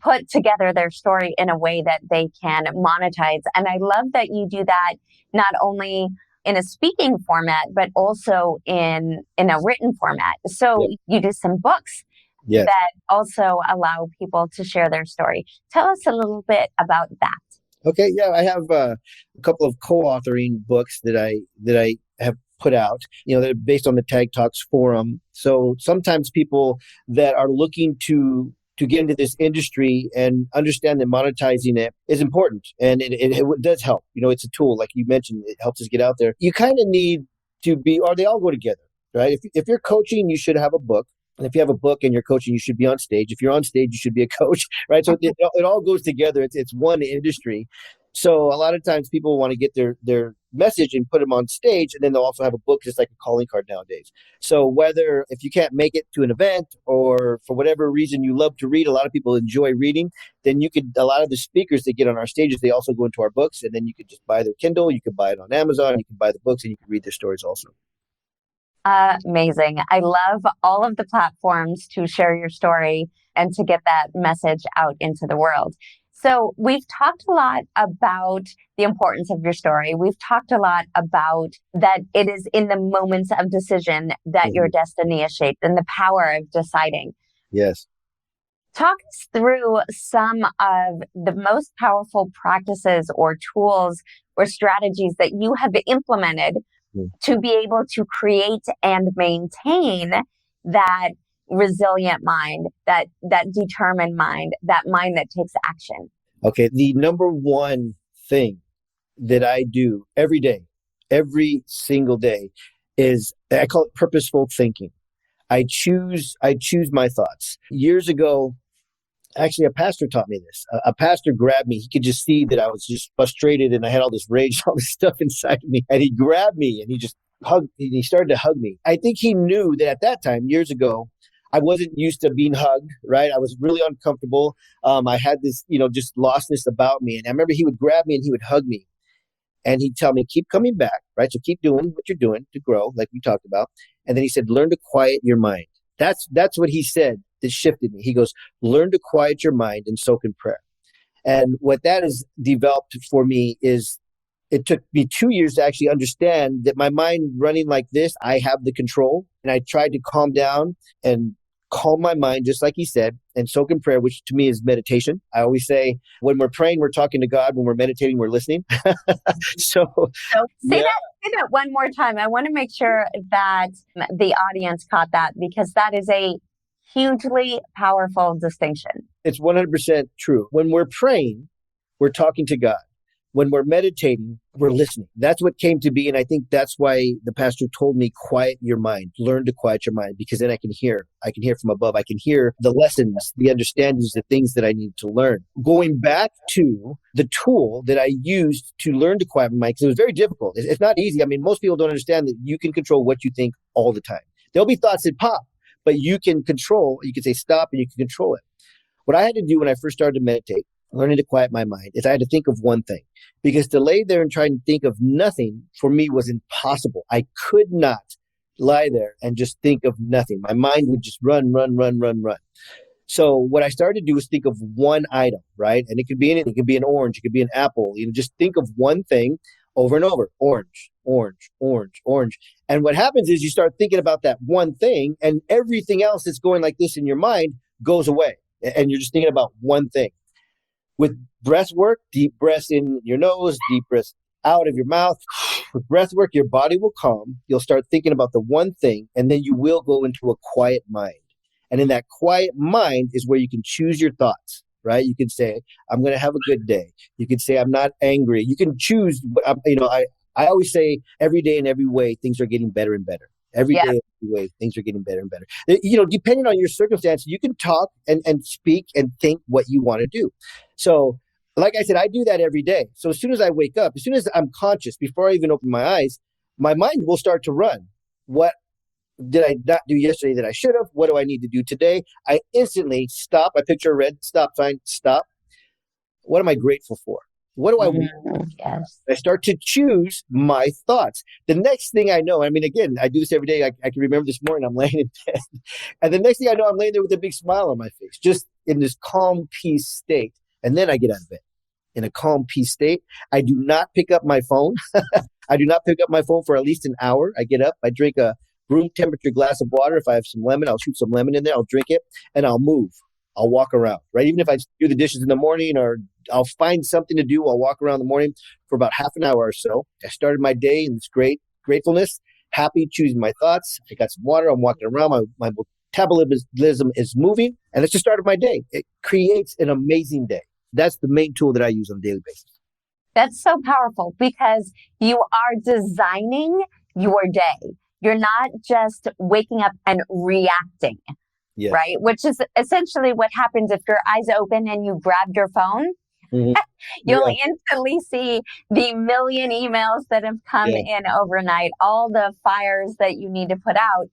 put together their story in a way that they can monetize. And I love that you do that not only in a speaking format, but also in a written format. So you do some books that also allow people to share their story. Tell us a little bit about that. Okay, yeah, I have a couple of co-authoring books that I have put out, that are based on the Tag Talks forum. So sometimes people that are looking to get into this industry and understand that monetizing it is important, and it does help. It's a tool, like you mentioned, it helps us get out there. You kind of need to be, or they all go together, right? If you're coaching, you should have a book. And if you have a book and you're coaching, you should be on stage. If you're on stage, you should be a coach, right? So it all goes together. It's one industry. So a lot of times people want to get their message and put them on stage, and then they'll also have a book, just like a calling card nowadays. So if you can't make it to an event, or for whatever reason you love to read, a lot of people enjoy reading, then a lot of the speakers that get on our stages, they also go into our books, and then you could just buy their Kindle, you could buy it on Amazon, you can buy the books, and you can read their stories also. Amazing. I love all of the platforms to share your story and to get that message out into the world. So we've talked a lot about the importance of your story. We've talked a lot about that it is in the moments of decision that your destiny is shaped, and the power of deciding. Yes. Talk us through some of the most powerful practices or tools or strategies that you have implemented to be able to create and maintain that resilient mind, that determined mind, that mind that takes action. Okay. The number one thing that I do every day, every single day, is, I call it purposeful thinking. I choose my thoughts. Years ago, actually, a pastor taught me this. A pastor grabbed me. He could just see that I was just frustrated and I had all this rage, all this stuff inside of me. And he grabbed me and he started to hug me. I think he knew that at that time, years ago, I wasn't used to being hugged, right? I was really uncomfortable. I had this, just lostness about me. And I remember he would grab me and he would hug me. And he'd tell me, keep coming back, right? So keep doing what you're doing to grow, like we talked about. And then he said, learn to quiet your mind. That's what he said that shifted me. He goes, learn to quiet your mind and soak in prayer. And what that has developed for me is, it took me 2 years to actually understand that my mind running like this, I have the control. And I tried to calm down and calm my mind, just like he said, and soak in prayer, which to me is meditation. I always say, when we're praying, we're talking to God. When we're meditating, we're listening. So say that one more time. I want to make sure that the audience caught that, because that is a hugely powerful distinction. It's 100% true. When we're praying, we're talking to God. When we're meditating, we're listening. That's what came to be. And I think that's why the pastor told me, quiet your mind, learn to quiet your mind, because then I can hear from above. I can hear the lessons, the understandings, the things that I need to learn. Going back to the tool that I used to learn to quiet my mind, because it was very difficult. It's not easy. I mean, most people don't understand that you can control what you think all the time. There'll be thoughts that pop, but you can say stop, and you can control it. What I had to do when I first started to meditate, learning to quiet my mind, is I had to think of one thing, because to lay there and try and think of nothing for me was impossible. I could not lie there and just think of nothing. My mind would just run. So what I started to do is think of one item, right? And it could be anything. It could be an orange. It could be an apple. Just think of one thing over and over. Orange, orange, orange, orange. And what happens is you start thinking about that one thing, and everything else that's going like this in your mind goes away. And you're just thinking about one thing. With breath work, deep breaths in your nose, deep breaths out of your mouth. With breath work, your body will calm. You'll start thinking about the one thing, and then you will go into a quiet mind. And in that quiet mind is where you can choose your thoughts, right? You can say, I'm going to have a good day. You can say, I'm not angry. You can choose. I always say every day in every way, things are getting better and better. Every day, every way, things are getting better and better. Depending on your circumstance, you can talk and speak and think what you want to do. So, like I said, I do that every day. So as soon as I wake up, as soon as I'm conscious, before I even open my eyes, my mind will start to run. What did I not do yesterday that I should have? What do I need to do today? I instantly stop. I picture a red stop sign. Stop. What am I grateful for? What do I want? Yes. I start to choose my thoughts. The next thing I know, again, I do this every day. I can remember this morning I'm laying in bed. And the next thing I know, I'm laying there with a big smile on my face, just in this calm, peace state. And then I get out of bed in a calm, peace state. I do not pick up my phone. I do not pick up my phone for at least an hour. I get up, I drink a room temperature glass of water. If I have some lemon, I'll shoot some lemon in there. I'll drink it and I'll move. I'll walk around, right? Even if I do the dishes in the morning or I'll find something to do, I'll walk around in the morning for about half an hour or so. I started my day in this great gratefulness, happy, choosing my thoughts. I got some water. I'm walking around. My metabolism is moving, and it's the start of my day. It creates an amazing day. That's the main tool that I use on a daily basis. That's so powerful because you are designing your day. You're not just waking up and reacting, right? Which is essentially what happens if your eyes open and you grab your phone. Mm-hmm. You'll instantly see the million emails that have come in overnight, all the fires that you need to put out.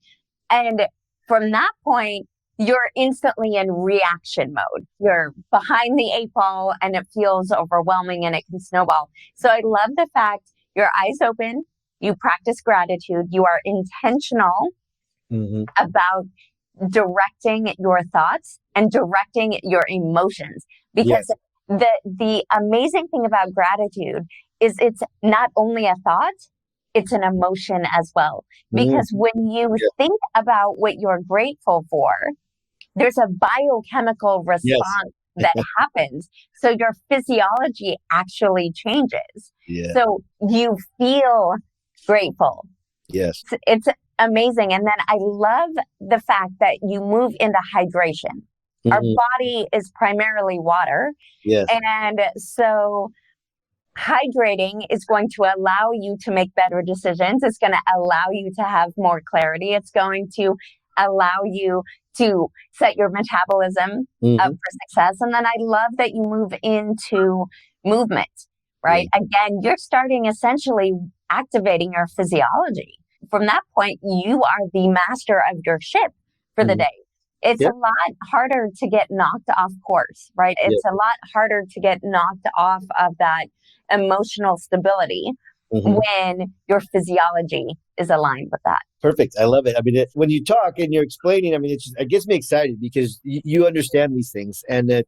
And from that point, you're instantly in reaction mode. You're behind the eight ball and it feels overwhelming and it can snowball. So I love the fact your eyes open, you practice gratitude, you are intentional about directing your thoughts and directing your emotions. Because the amazing thing about gratitude is it's not only a thought, it's an emotion as well. Because when you think about what you're grateful for, there's a biochemical response that happens. So your physiology actually changes. So you feel grateful. It's amazing. And then I love the fact that you move into hydration. Our body is primarily water. And so hydrating is going to allow you to make better decisions. It's going to allow you to have more clarity. It's going to allow you to set your metabolism up for success. And then I love that you move into movement, right? Again, you're starting essentially activating your physiology. From that point, you are the master of your ship for the day. It's a lot harder to get knocked off course, right? It's a lot harder to get knocked off of that emotional stability when your physiology is aligned with that. Perfect. I love it. When you talk and you're explaining, it gets me excited because you understand these things and that,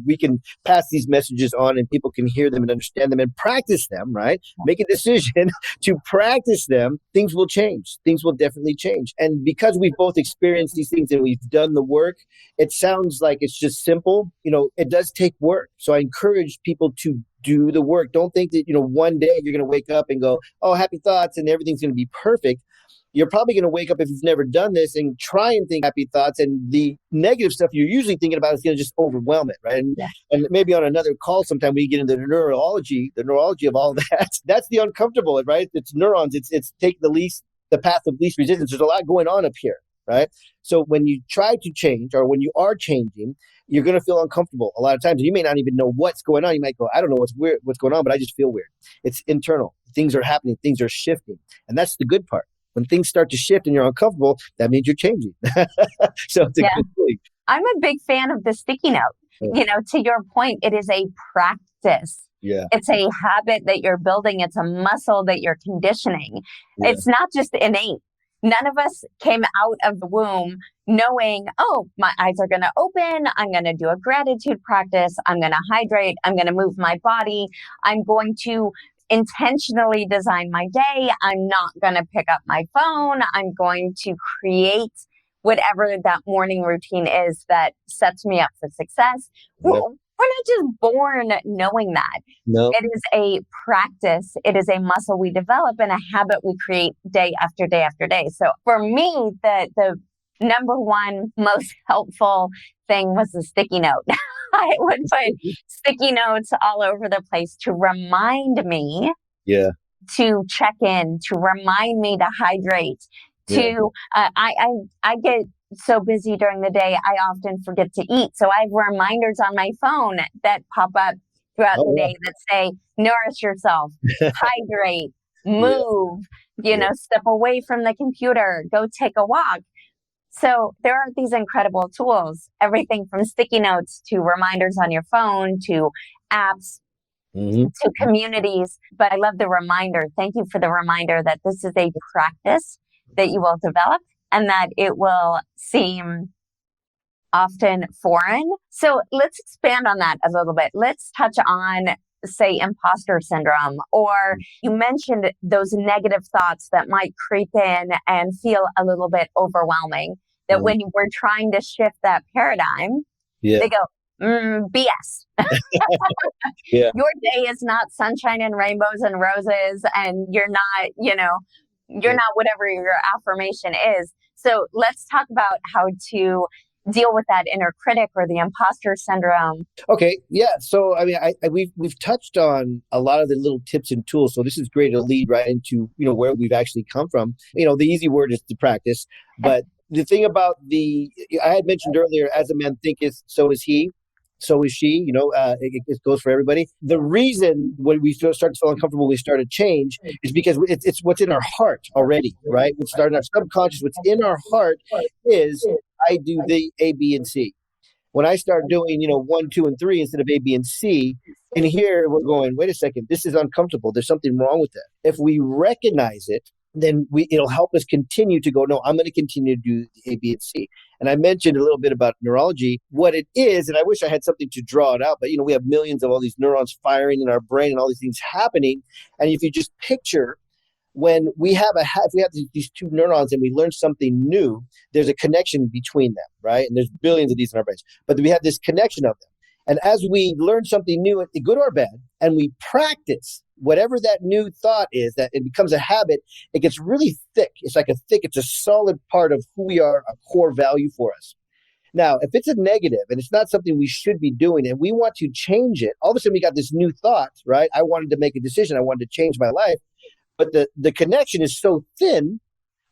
we can pass these messages on and people can hear them and understand them and practice them, right? Make a decision to practice them. Things will change. Things will definitely change. And because we've both experienced these things and we've done the work, it sounds like it's just simple. It does take work. So I encourage people to do the work. Don't think that, one day you're going to wake up and go, oh, happy thoughts and everything's going to be perfect. You're probably going to wake up if you've never done this and try and think happy thoughts, and the negative stuff you're usually thinking about is going to just overwhelm it, right? And maybe on another call sometime we get into the neurology of all that. That's the uncomfortable, right? It's neurons. It's take the path of least resistance. There's a lot going on up here, right? So when you try to change or when you are changing, you're going to feel uncomfortable a lot of times. You may not even know what's going on. You might go, I don't know what's going on, but I just feel weird. It's internal. Things are happening. Things are shifting. And that's the good part. When things start to shift and you're uncomfortable, that means you're changing. So it's a good thing. I'm a big fan of the sticky note. To your point, it is a practice. It's a habit that you're building. It's a muscle that you're conditioning. It's not just innate. None of us came out of the womb knowing, oh, my eyes are going to open. I'm going to do a gratitude practice. I'm going to hydrate. I'm going to move my body. I'm going to intentionally design my day. I'm not going to pick up my phone. I'm going to create whatever that morning routine is that sets me up for success. Yep. We're not just born knowing that. No. It is a practice. It is a muscle we develop and a habit we create day after day after day. So for me, the number one most helpful thing was the sticky note. I would put sticky notes all over the place to remind me Yeah. to check in, to remind me to hydrate, to I get so busy during the day, I often forget to eat. So I have reminders on my phone that pop up throughout the day that say, nourish yourself, hydrate, move, step away from the computer, go take a walk. So there are these incredible tools, everything from sticky notes to reminders on your phone to apps to communities. But I love the reminder. Thank you for the reminder that this is a practice that you will develop and that it will seem often foreign. So let's expand on that a little bit. Let's touch on, say, imposter syndrome, or you mentioned those negative thoughts that might creep in and feel a little bit overwhelming. That when we're trying to shift that paradigm, they go, BS. Yeah. Your day is not sunshine and rainbows and roses, and you're not, you're not whatever your affirmation is. So let's talk about how to deal with that inner critic or the imposter syndrome. Okay. Yeah. So, I mean, we've touched on a lot of the little tips and tools. So this is great to lead right into, where we've actually come from. The easy word is to practice. But the thing about I had mentioned earlier, as a man thinketh, so is he. So is she, it goes for everybody. The reason when we start to feel uncomfortable, we start to change is because it's what's in our heart already, right? What's in our subconscious, what's in our heart is I do the A, B, and C. When I start doing, 1, 2, and 3 instead of A, B, and C, and here we're going, wait a second, this is uncomfortable. There's something wrong with that. If we recognize it, then it'll help us continue to go, no, I'm going to continue to do A, B, and C. And I mentioned a little bit about neurology, what it is, and I wish I had something to draw it out, but we have millions of all these neurons firing in our brain and all these things happening. And if you just picture when we have if we have these two neurons and we learn something new, there's a connection between them, right? And there's billions of these in our brains, but we have this connection of them. And as we learn something new, good or bad, and we practice whatever that new thought is, that it becomes a habit, it gets really thick. It's it's a solid part of who we are, a core value for us. Now, if it's a negative and it's not something we should be doing and we want to change it, all of a sudden we got this new thought, right? I wanted to make a decision. I wanted to change my life. But the connection is so thin,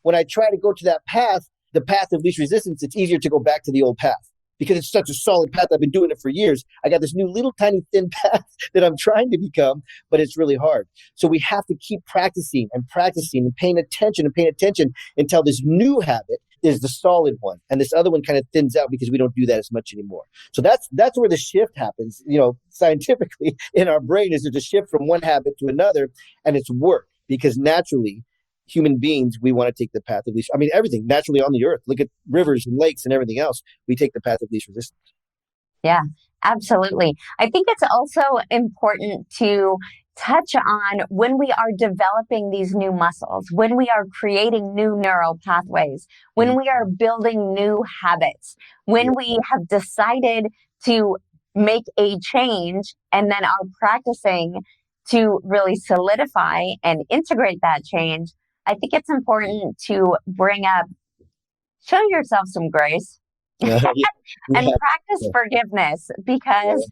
when I try to go to that path, the path of least resistance, it's easier to go back to the old path because it's such a solid path. I've been doing it for years. I got this new little tiny thin path that I'm trying to become, but it's really hard. So we have to keep practicing and paying attention until this new habit is the solid one. And this other one kind of thins out because we don't do that as much anymore. So that's where the shift happens, scientifically in our brain, is there's a shift from one habit to another, and it's work. Because naturally, human beings, we want to take the path of least, everything naturally on the earth. Look at rivers and lakes and everything else. We take the path of least resistance. Yeah, absolutely. I think it's also important to touch on when we are developing these new muscles, when we are creating new neural pathways, when we are building new habits, when we have decided to make a change and then are practicing to really solidify and integrate that change. I think it's important to bring up, show yourself some grace and practice forgiveness, because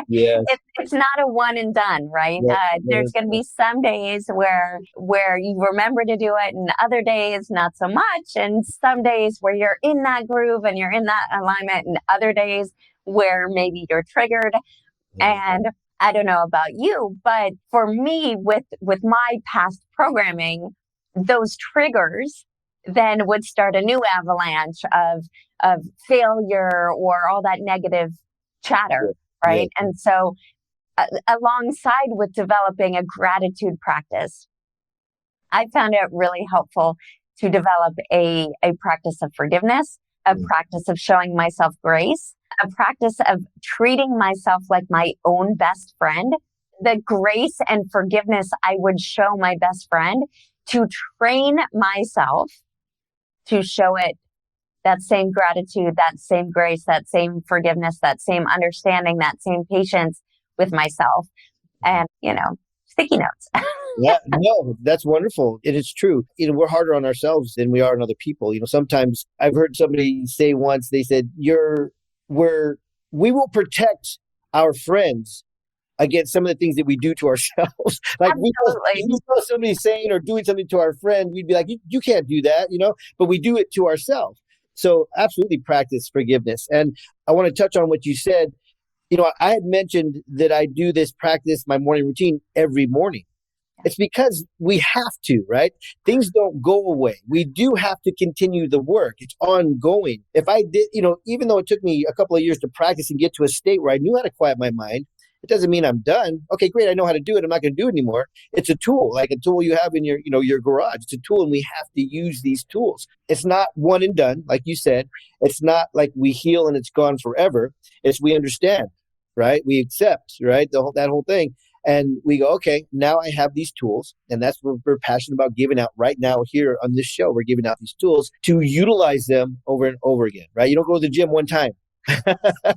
it's not a one and done, right? There's going to be some days where you remember to do it and other days not so much. And some days where you're in that groove and you're in that alignment, and other days where maybe you're triggered. And I don't know about you, but for me, with my past programming, those triggers then would start a new avalanche of failure or all that negative chatter, right? Yeah. And so alongside with developing a gratitude practice, I found it really helpful to develop a practice of forgiveness, a practice of showing myself grace, a practice of treating myself like my own best friend. The grace and forgiveness I would show my best friend, to train myself to show it that same gratitude, that same grace, that same forgiveness, that same understanding, that same patience with myself. And, sticky notes. Yeah, no, that's wonderful. It is true. We're harder on ourselves than we are on other people. Sometimes I've heard somebody say once, they said, we will protect our friends against some of the things that we do to ourselves. Like we saw somebody saying or doing something to our friend, we'd be like, you can't do that, but we do it to ourselves. So absolutely practice forgiveness. And I want to touch on what you said. I had mentioned that I do this practice, my morning routine, every morning. It's because we have to, right? Things don't go away. We do have to continue the work. It's ongoing. If I did, even though it took me a couple of years to practice and get to a state where I knew how to quiet my mind, it doesn't mean I'm done. Okay, great. I know how to do it. I'm not going to do it anymore. It's a tool, like a tool you have in your garage. It's a tool, and we have to use these tools. It's not one and done, like you said. It's not like we heal and it's gone forever. It's we understand, right? We accept, right? That whole thing. And we go, okay, now I have these tools. And that's what we're passionate about giving out right now here on this show. We're giving out these tools to utilize them over and over again, right? You don't go to the gym one time,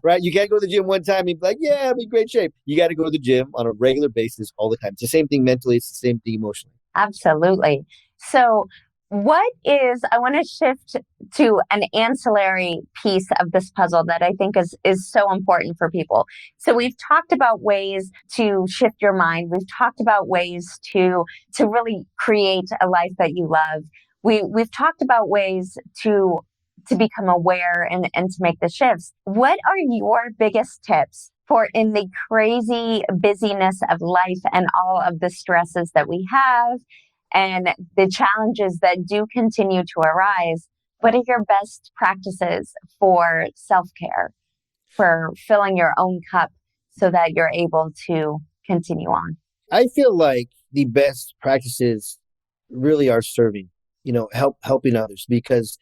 right? You can't go to the gym one time and be like, yeah, I'm in great shape. You got to go to the gym on a regular basis all the time. It's the same thing mentally. It's the same thing emotionally. Absolutely. So I want to shift to an ancillary piece of this puzzle that I think is so important for people. So we've talked about ways to shift your mind. We've talked about ways to really create a life that you love. We've talked about ways to become aware and to make the shifts. What are your biggest tips for in the crazy busyness of life and all of the stresses that we have and the challenges that do continue to arise? What are your best practices for self-care, for filling your own cup so that you're able to continue on? I feel like the best practices really are serving, helping others, because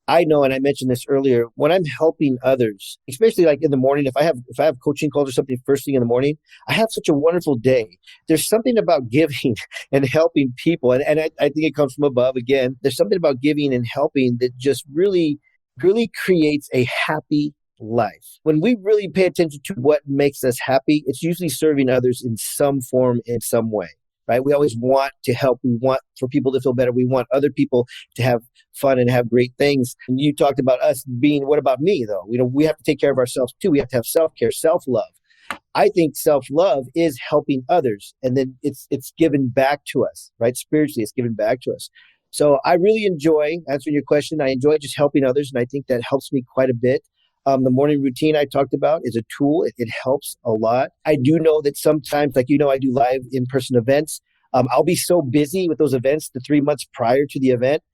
I know, and I mentioned this earlier, when I'm helping others, especially like in the morning, if I have coaching calls or something first thing in the morning, I have such a wonderful day. There's something about giving and helping people. And I think it comes from above. Again, there's something about giving and helping that just really, really creates a happy life. When we really pay attention to what makes us happy, it's usually serving others in some form, in some way. Right? We always want to help. We want for people to feel better. We want other people to have fun and have great things. And you talked about us being, what about me though? We have to take care of ourselves too. We have to have self-care, self-love. I think self-love is helping others. And then it's given back to us, right? Spiritually, it's given back to us. So I really enjoy answering your question. I enjoy just helping others. And I think that helps me quite a bit. The morning routine I talked about is a tool. It helps a lot. I do know that sometimes, like, I do live in-person events. I'll be so busy with those events the 3 months prior to the event,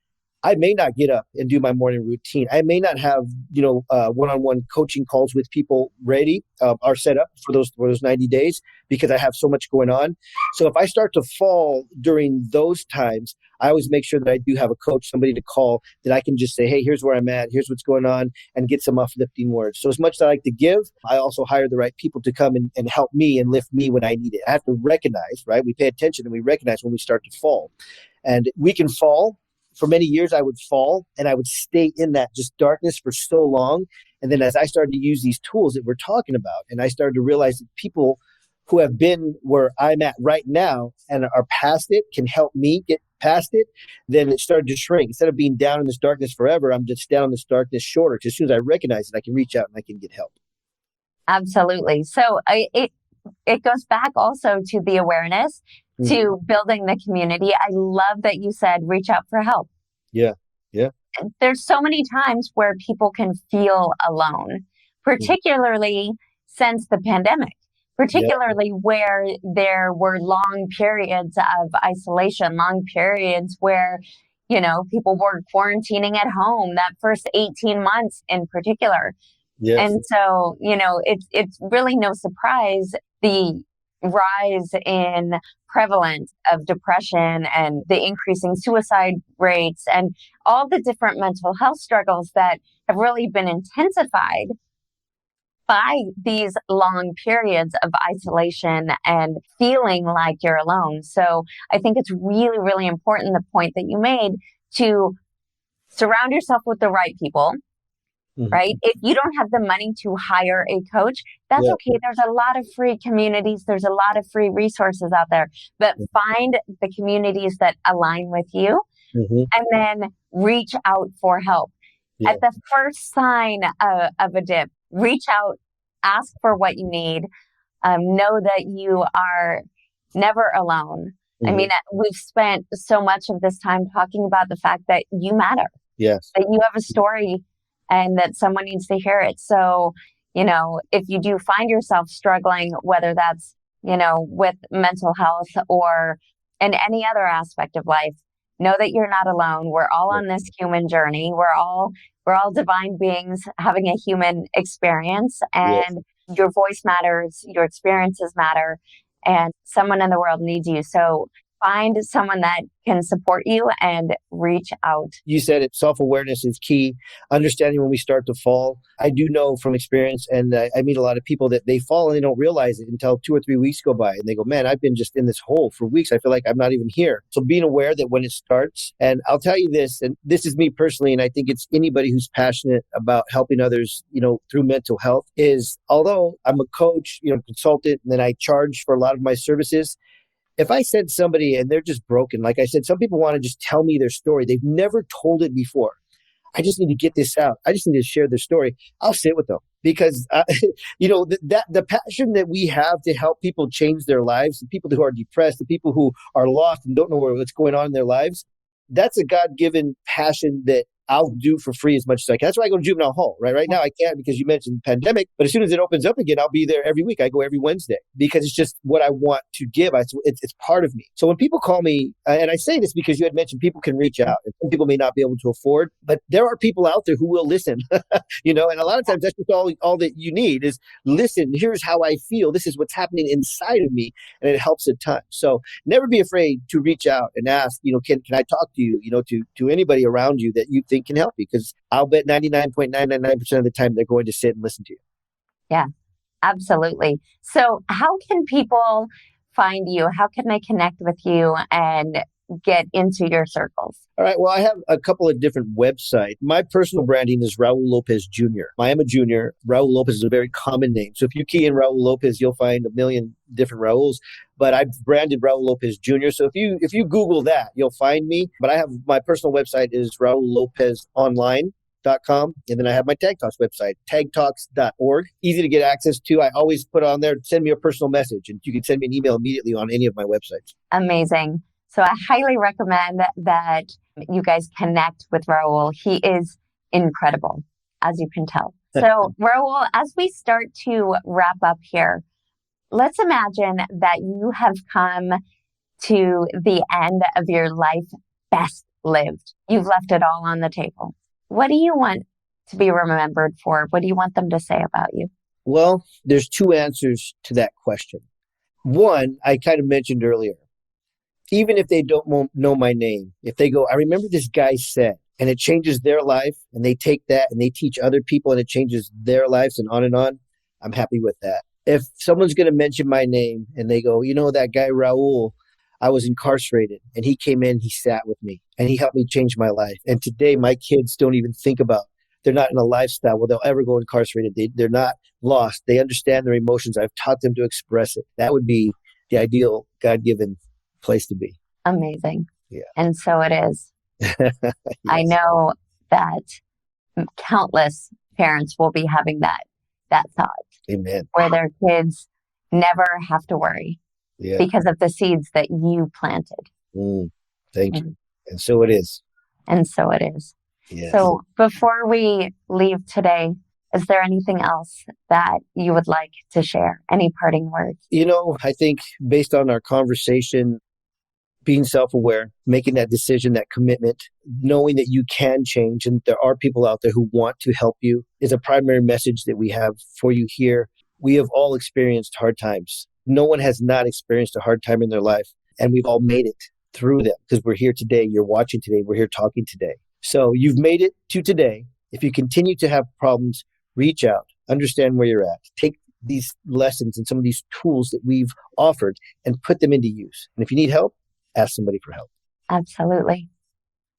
I may not get up and do my morning routine. I may not have, one-on-one coaching calls with people ready or set up for those 90 days because I have so much going on. So if I start to fall during those times, I always make sure that I do have a coach, somebody to call that I can just say, hey, here's where I'm at, here's what's going on, and get some uplifting words. So as much as I like to give, I also hire the right people to come and help me and lift me when I need it. I have to recognize, right? We pay attention and we recognize when we start to fall. And we can fall. For many years, I would fall and I would stay in that just darkness for so long. And then as I started to use these tools that we're talking about, and I started to realize that people who have been where I'm at right now and are past it can help me get past it, then it started to shrink. Instead of being down in this darkness forever, I'm just down in this darkness shorter. Because as soon as I recognize it, I can reach out and I can get help. Absolutely. So it goes back also to the awareness, to building the community. I love that you said reach out for help. Yeah. Yeah. There's so many times where people can feel alone, particularly since the pandemic, particularly where there were long periods of isolation, long periods where, people were quarantining at home, that first 18 months in particular. Yes. And so, it's really no surprise the rise in prevalence of depression and the increasing suicide rates and all the different mental health struggles that have really been intensified by these long periods of isolation and feeling like you're alone. So I think it's really, really important, the point that you made, to surround yourself with the right people, right? If you don't have the money to hire a coach, that's okay. There's a lot of free communities. There's a lot of free resources out there, but find the communities that align with you and then reach out for help. At the first sign of a dip, reach out, ask for what you need. Know that you are never alone. I mean, we've spent so much of this time talking about the fact that you matter. Yes. That you have a story and that someone needs to hear it. So, if you do find yourself struggling, whether that's, with mental health or in any other aspect of life, know that you're not alone. We're all on this human journey. We're all divine beings having a human experience, and your voice matters, your experiences matter, and someone in the world needs you. So find someone that can support you and reach out. You said it, self-awareness is key. Understanding when we start to fall. I do know from experience, and I meet a lot of people that they fall and they don't realize it until 2 or 3 weeks go by. And they go, man, I've been just in this hole for weeks. I feel like I'm not even here. So being aware that when it starts, and I'll tell you this, and this is me personally, and I think it's anybody who's passionate about helping others, through mental health, is although I'm a coach, consultant, and then I charge for a lot of my services. If I said somebody and they're just broken, like I said, some people want to just tell me their story. They've never told it before. I just need to get this out. I just need to share their story. I'll sit with them because, the passion that we have to help people change their lives, the people who are depressed, the people who are lost and don't know what's going on in their lives, that's a God-given passion that I'll do for free as much as I can. That's why I go to juvenile hall, right? Right now I can't because you mentioned pandemic, but as soon as it opens up again, I'll be there every week. I go every Wednesday because it's just what I want to give. It's part of me. So when people call me, and I say this because you had mentioned people can reach out and some people may not be able to afford, but there are people out there who will listen, and a lot of times that's just all that you need is listen. Here's how I feel. This is what's happening inside of me. And it helps a ton. So never be afraid to reach out and ask, can I talk to you, to anybody around you that you think can help you, because I'll bet 99.999% of the time they're going to sit and listen to you. Yeah, absolutely. So how can people find you? How can they connect with you and get into your circles? All right. Well, I have a couple of different websites. My personal branding is Raul Lopez Jr. I am a junior. Raul Lopez is a very common name. So if you key in Raul Lopez, you'll find a million different Rauls, but I've branded Raul Lopez Jr. So if you Google that, you'll find me. But I have my personal website is RaulLopezOnline.com. And then I have my Tag Talks website, tagtalks.org. Easy to get access to. I always put on there, send me a personal message, and you can send me an email immediately on any of my websites. Amazing. So I highly recommend that you guys connect with Raul. He is incredible, as you can tell. So Raul, as we start to wrap up here, let's imagine that you have come to the end of your life best lived. You've left it all on the table. What do you want to be remembered for? What do you want them to say about you? Well, there's two answers to that question. One, I kind of mentioned earlier. Even if they don't know my name, if they go, I remember this guy said, and it changes their life, and they take that and they teach other people and it changes their lives and on, I'm happy with that. If someone's going to mention my name and they go, that guy Raul, I was incarcerated and he came in, he sat with me and he helped me change my life. And today my kids don't even think about, they're not in a lifestyle where they'll ever go incarcerated. They're not lost. They understand their emotions. I've taught them to express it. That would be the ideal God-given place to be. Amazing. Yeah. And so it is. Yes. I know that countless parents will be having that thought. Amen. Where their kids never have to worry because of the seeds that you planted. Thank you. And so it is. And so it is. Yes. So before we leave today, is there anything else that you would like to share? Any parting words? I think based on our conversation, being self-aware, making that decision, that commitment, knowing that you can change and there are people out there who want to help you is a primary message that we have for you here. We have all experienced hard times. No one has not experienced a hard time in their life, and we've all made it through them because we're here today. You're watching today. We're here talking today. So you've made it to today. If you continue to have problems, reach out, understand where you're at, take these lessons and some of these tools that we've offered and put them into use. And if you need help, ask somebody for help. Absolutely.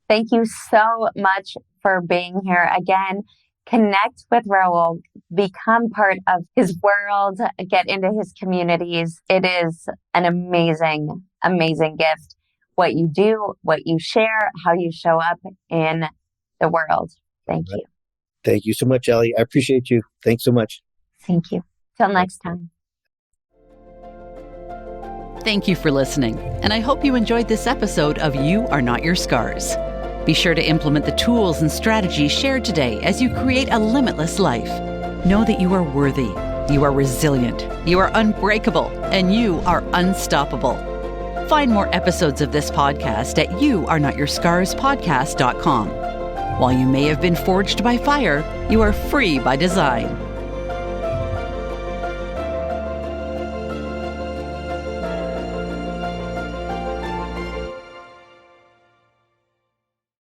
Thank you so much for being here again. Connect with Raul, become part of his world, get into his communities. It is an amazing, amazing gift. What you do, what you share, how you show up in the world. Thank you. Thank you so much, Ellie. I appreciate you. Thanks so much. Thank you. Till next time. Thank you for listening, and I hope you enjoyed this episode of You Are Not Your Scars. Be sure to implement the tools and strategies shared today as you create a limitless life. Know that you are worthy, you are resilient, you are unbreakable, and you are unstoppable. Find more episodes of this podcast at youarenotyourScarsPodcast.com. While you may have been forged by fire, you are free by design.